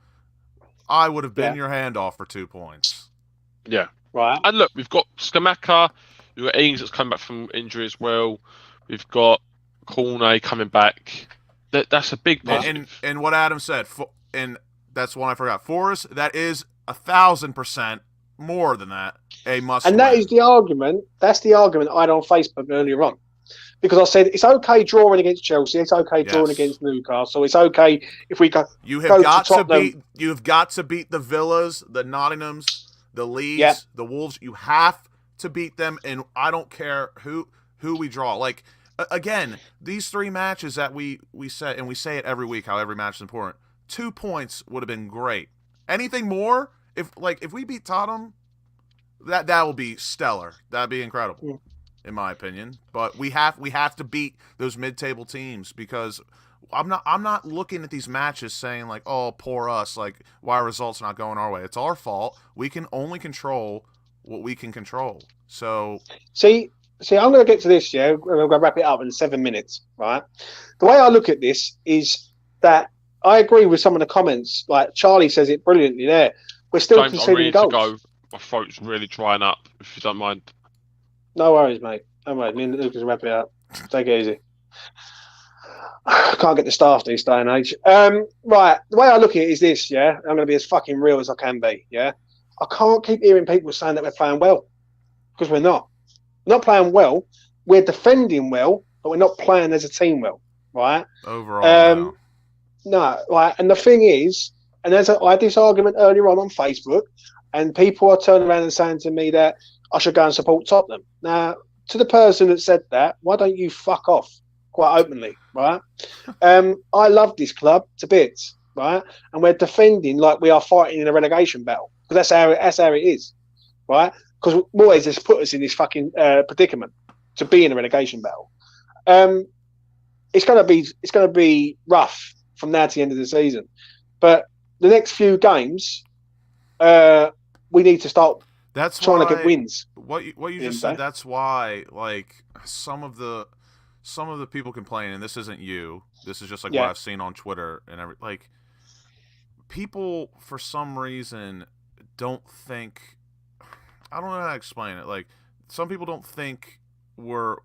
I would have been your handoff for 2 points. Yeah. Right. And look, we've got Skamaka, we've got Ings that's come back from injury as well. We've got Cornet coming back. That's a big positive. And what Adam said, and that's one I forgot. Forrest, that is 1,000% more than that. A must. And that is the argument. That's the argument I had on Facebook earlier on. Because I said it's okay drawing against Chelsea, it's okay drawing against Newcastle, it's okay if we go. You have got to beat the Villas, the Nottinghams, the Leeds, the Wolves. You have to beat them, and I don't care who we draw. Like again, these 3 matches that we said, and we say it every week how every match is important. 2 points would have been great. Anything more, if we beat Tottenham, that will be stellar. That'd be incredible. In my opinion, but we have to beat those mid-table teams because I'm not looking at these matches saying like, oh, poor us, like why are results not going our way? It's our fault. We can only control what we can control. So see, I'm going to get to this. Yeah, we're going to wrap it up in 7 minutes. Right. The way I look at this is that I agree with some of the comments. Like Charlie says it brilliantly there. We're still conceding goals. To go. My throat's really drying up. If you don't mind. No worries, mate. No worries. Me and Lucas will wrap it up. Take it easy. Can't get the staff these day and age. Right. The way I look at it is this, yeah? I'm going to be as fucking real as I can be, yeah? I can't keep hearing people saying that we're playing well. Because we're not. We're not playing well. We're defending well, but we're not playing as a team well, right? Overall, no. Right. And the thing is, and I had this argument earlier on Facebook, and people are turning around and saying to me that I should go and support Tottenham. Now, to the person that said that, why don't you fuck off quite openly, right? I love this club to bits, right? And we're defending like we are fighting in a relegation battle because that's how it is, right? Because Moyes has put us in this fucking predicament to be in a relegation battle. It's gonna be rough from now to the end of the season, but the next few games, we need to start. That's trying to get wins. What you just said. That's why, like, some of the some of the people complaining, and this isn't you. This is just like Yeah. what I've seen on Twitter and like people for some reason don't think. I don't know how to explain it. Like some people don't think we're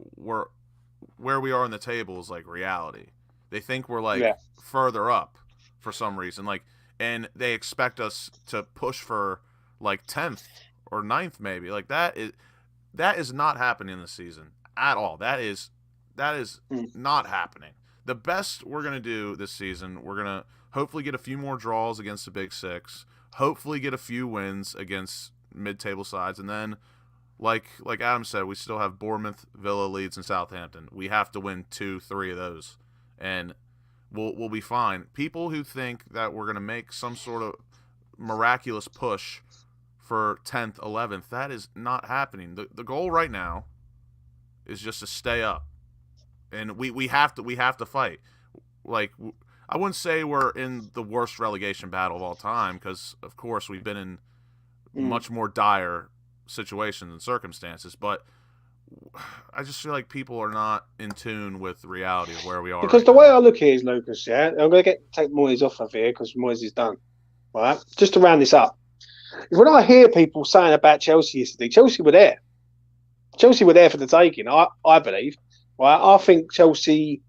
where we are in the table is like reality. They think we're like further up for some reason. Like, and they expect us to push for like 10th or 9th maybe. Like that is not happening this season at all. That is not happening. The best we're going to do this season, we're going to hopefully get a few more draws against the Big Six, hopefully get a few wins against mid-table sides, and then like Adam said, we still have Bournemouth, Villa, Leeds, and Southampton. We have to win 2-3 of those, and we'll be fine. People who think that we're going to make some sort of miraculous push for 10th, 11th, that is not happening. The goal right now is just to stay up, and we have to fight. Like, I wouldn't say we're in the worst relegation battle of all time, because of course we've been in much more dire situations and circumstances, but I just feel like people are not in tune with the reality of where we are. Because right the now. way I look at it is, Lucas, yeah, I'm going to take Moyes off of here because Moyes is done, right? Just to round this up, when I hear people saying about Chelsea yesterday, Chelsea were there. Chelsea were there for the taking, I believe. Right? I think Chelsea,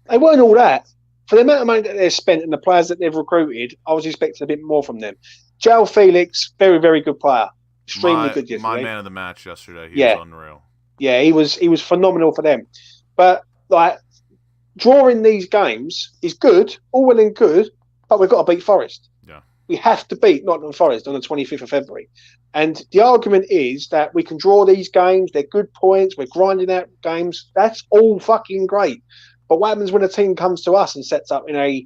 they weren't all that. For the amount of money that they've spent and the players that they've recruited, I was expecting a bit more from them. João Felix, very, very good player. Extremely good yesterday. My man of the match yesterday. He was unreal. Yeah, he was phenomenal for them. But like drawing these games is good, all well and good, but we've got to beat Forest. Yeah. We have to beat Nottingham Forest on the 25th of February. And the argument is that we can draw these games, they're good points, we're grinding out games. That's all fucking great. But what happens when a team comes to us and sets up in a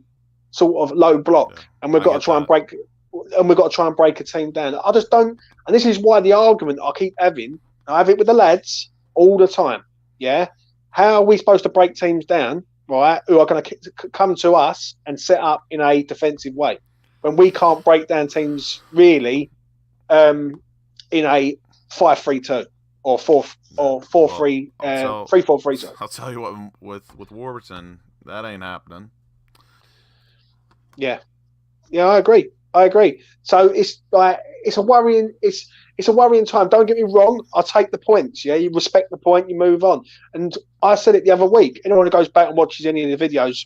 sort of low block and we've got to try and break a team down? I just don't, and this is why the argument I keep having, I have it with the lads all the time. Yeah. How are we supposed to break teams down, right, who are going to come to us and set up in a defensive way when we can't break down teams really in a 5-3-2 or 4-3 3-4-3. I'll tell you what, with Warburton, that ain't happening. Yeah, I agree. So it's like it's a worrying time. Don't get me wrong. I take the points. Yeah, you respect the point, you move on. And I said it the other week. Anyone who goes back and watches any of the videos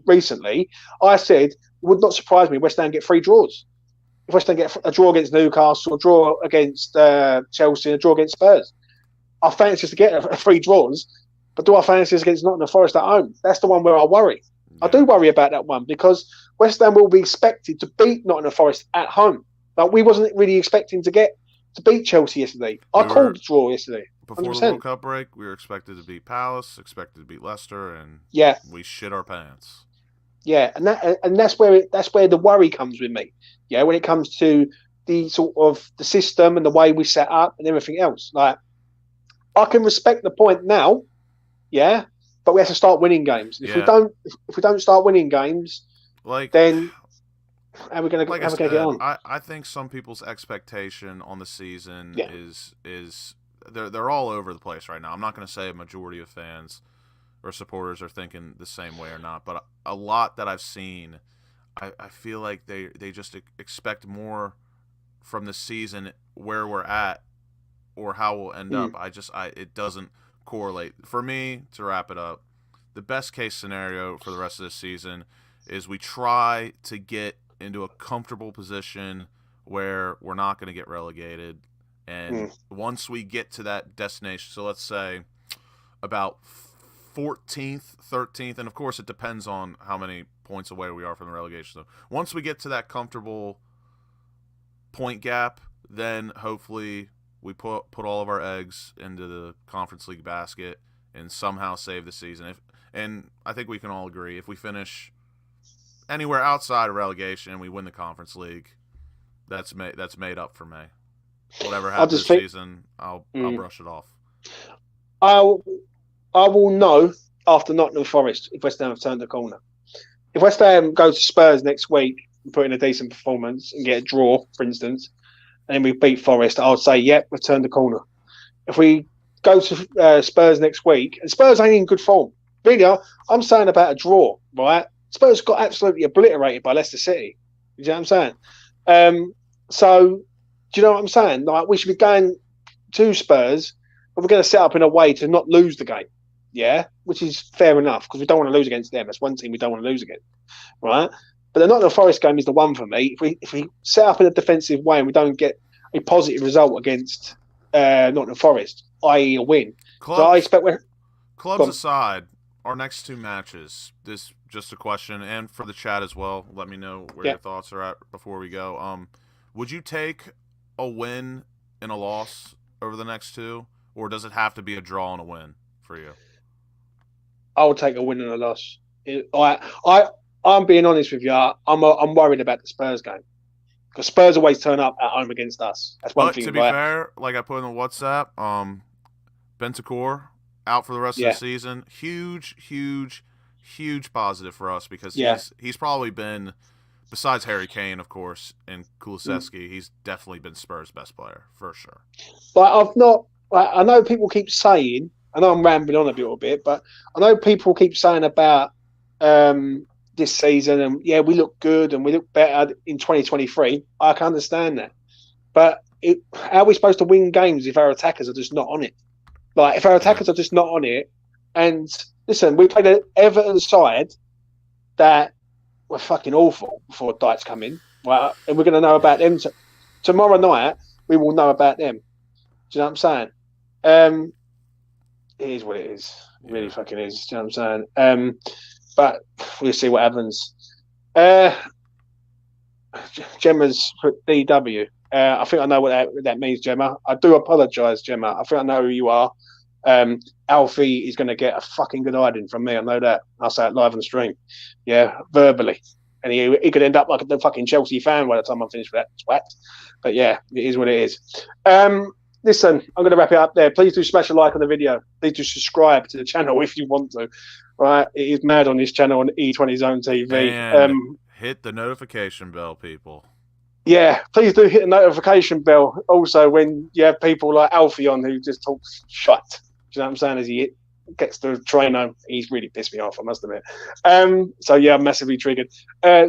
recently, I said it would not surprise me West Ham get 3 draws. If West Ham get a draw against Newcastle, a draw against Chelsea, a draw against Spurs, I fancy us to get 3 draws. But do I fancy us against Nottingham Forest at home? That's the one where I worry. I do worry about that one because West Ham will be expected to beat Nottingham Forest at home. But we wasn't really expecting to beat Chelsea yesterday. I called the draw yesterday. 100%. Before the World Cup break, we were expected to beat Palace, expected to beat Leicester, and we shit our pants. Yeah, and that's where the worry comes with me. Yeah, when it comes to the sort of the system and the way we set up and everything else. Like, I can respect the point now, yeah, but we have to start winning games. If we don't start winning games, then how are we going to get on? I think some people's expectation on the season is they're all over the place right now. I'm not going to say a majority of fans or supporters are thinking the same way or not, but a lot that I've seen, I feel like they just expect more from the season where we're at or how we'll end up. It doesn't correlate. For me, to wrap it up, the best case scenario for the rest of this season is we try to get into a comfortable position where we're not going to get relegated. And once we get to that destination, so let's say about 14th, 13th, and of course it depends on how many points away we are from the relegation. So once we get to that comfortable point gap, then hopefully we put all of our eggs into the Conference League basket and somehow save the season. And I think we can all agree, if we finish anywhere outside of relegation and we win the Conference League, that's made up for me. Whatever happens this season, I'll brush it off. I will know after Nottingham Forest if West Ham have turned the corner. If West Ham go to Spurs next week and put in a decent performance and get a draw, for instance, and then we beat Forest, I would say, yep, we've turned the corner. If we go to Spurs next week, and Spurs ain't in good form. Really, I'm saying about a draw, right? Spurs got absolutely obliterated by Leicester City. You know what I'm saying? So, do you know what I'm saying? Like, we should be going to Spurs, but we're going to set up in a way to not lose the game. Yeah, which is fair enough because we don't want to lose against them. That's one team we don't want to lose against, right? But the Nottingham Forest game is the one for me. If we set up in a defensive way and we don't get a positive result against Nottingham Forest, i.e. a win, Clubs, so I expect clubs aside, our next two matches. This just a question, and for the chat as well. Let me know where your thoughts are at before we go. Would you take a win and a loss over the next two, or does it have to be a draw and a win for you? I'll take a win and a loss. I'm being honest with you. I'm worried about the Spurs game because Spurs always turn up at home against us. That's one thing. But to be fair, like I put in the WhatsApp, Bentancur out for the rest of the season. Huge positive for us because he's probably been, besides Harry Kane, of course, and Kulusevski, he's definitely been Spurs' best player for sure. But I know people keep saying. I know I'm rambling on a little bit, but I know people keep saying about this season and we look good and we look better in 2023. I can understand that. But how are we supposed to win games if our attackers are just not on it? Like, if our attackers are just not on it, and listen, we played an Everton side that were fucking awful before Dyche's come in, right? And we're going to know about them. Tomorrow night, we will know about them. Do you know what I'm saying? It is what it is. It really fucking is. Do you know what I'm saying? But we'll see what happens. Gemma's put DW. I think I know what that means, Gemma. I do apologise, Gemma. I think I know who you are. Alfie is going to get a fucking good hiding from me. I know that. I'll say it live on the stream. Yeah, verbally. And he could end up like a fucking Chelsea fan by the time I'm finished with that twat. But yeah, it is what it is. Listen, I'm going to wrap it up there. Please do smash a like on the video. Please do subscribe to the channel if you want to. Right, it is mad on this channel on E20 Zone TV. And hit the notification bell, people. Yeah, please do hit the notification bell. Also, when you have people like Alfie on who just talks shit. Do you know what I'm saying? As he gets to train home, he's really pissed me off, I must admit. So yeah, I'm massively triggered.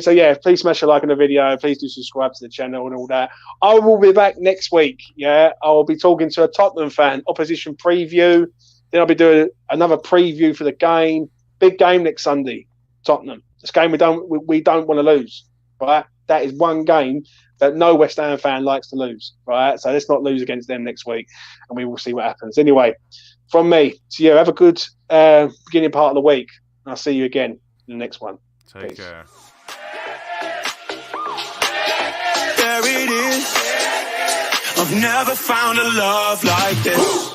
So yeah, please smash a like on the video. Please do subscribe to the channel and all that. I will be back next week. Yeah, I will be talking to a Tottenham fan, opposition preview. Then I'll be doing another preview for the game. Big game next Sunday, Tottenham. This game we don't want to lose, right? That is one game that no West Ham fan likes to lose, right? So let's not lose against them next week, and we will see what happens. Anyway, from me, so yeah, have a good beginning part of the week, and I'll see you again in the next one. Take care. There it is. I've never found a love like this.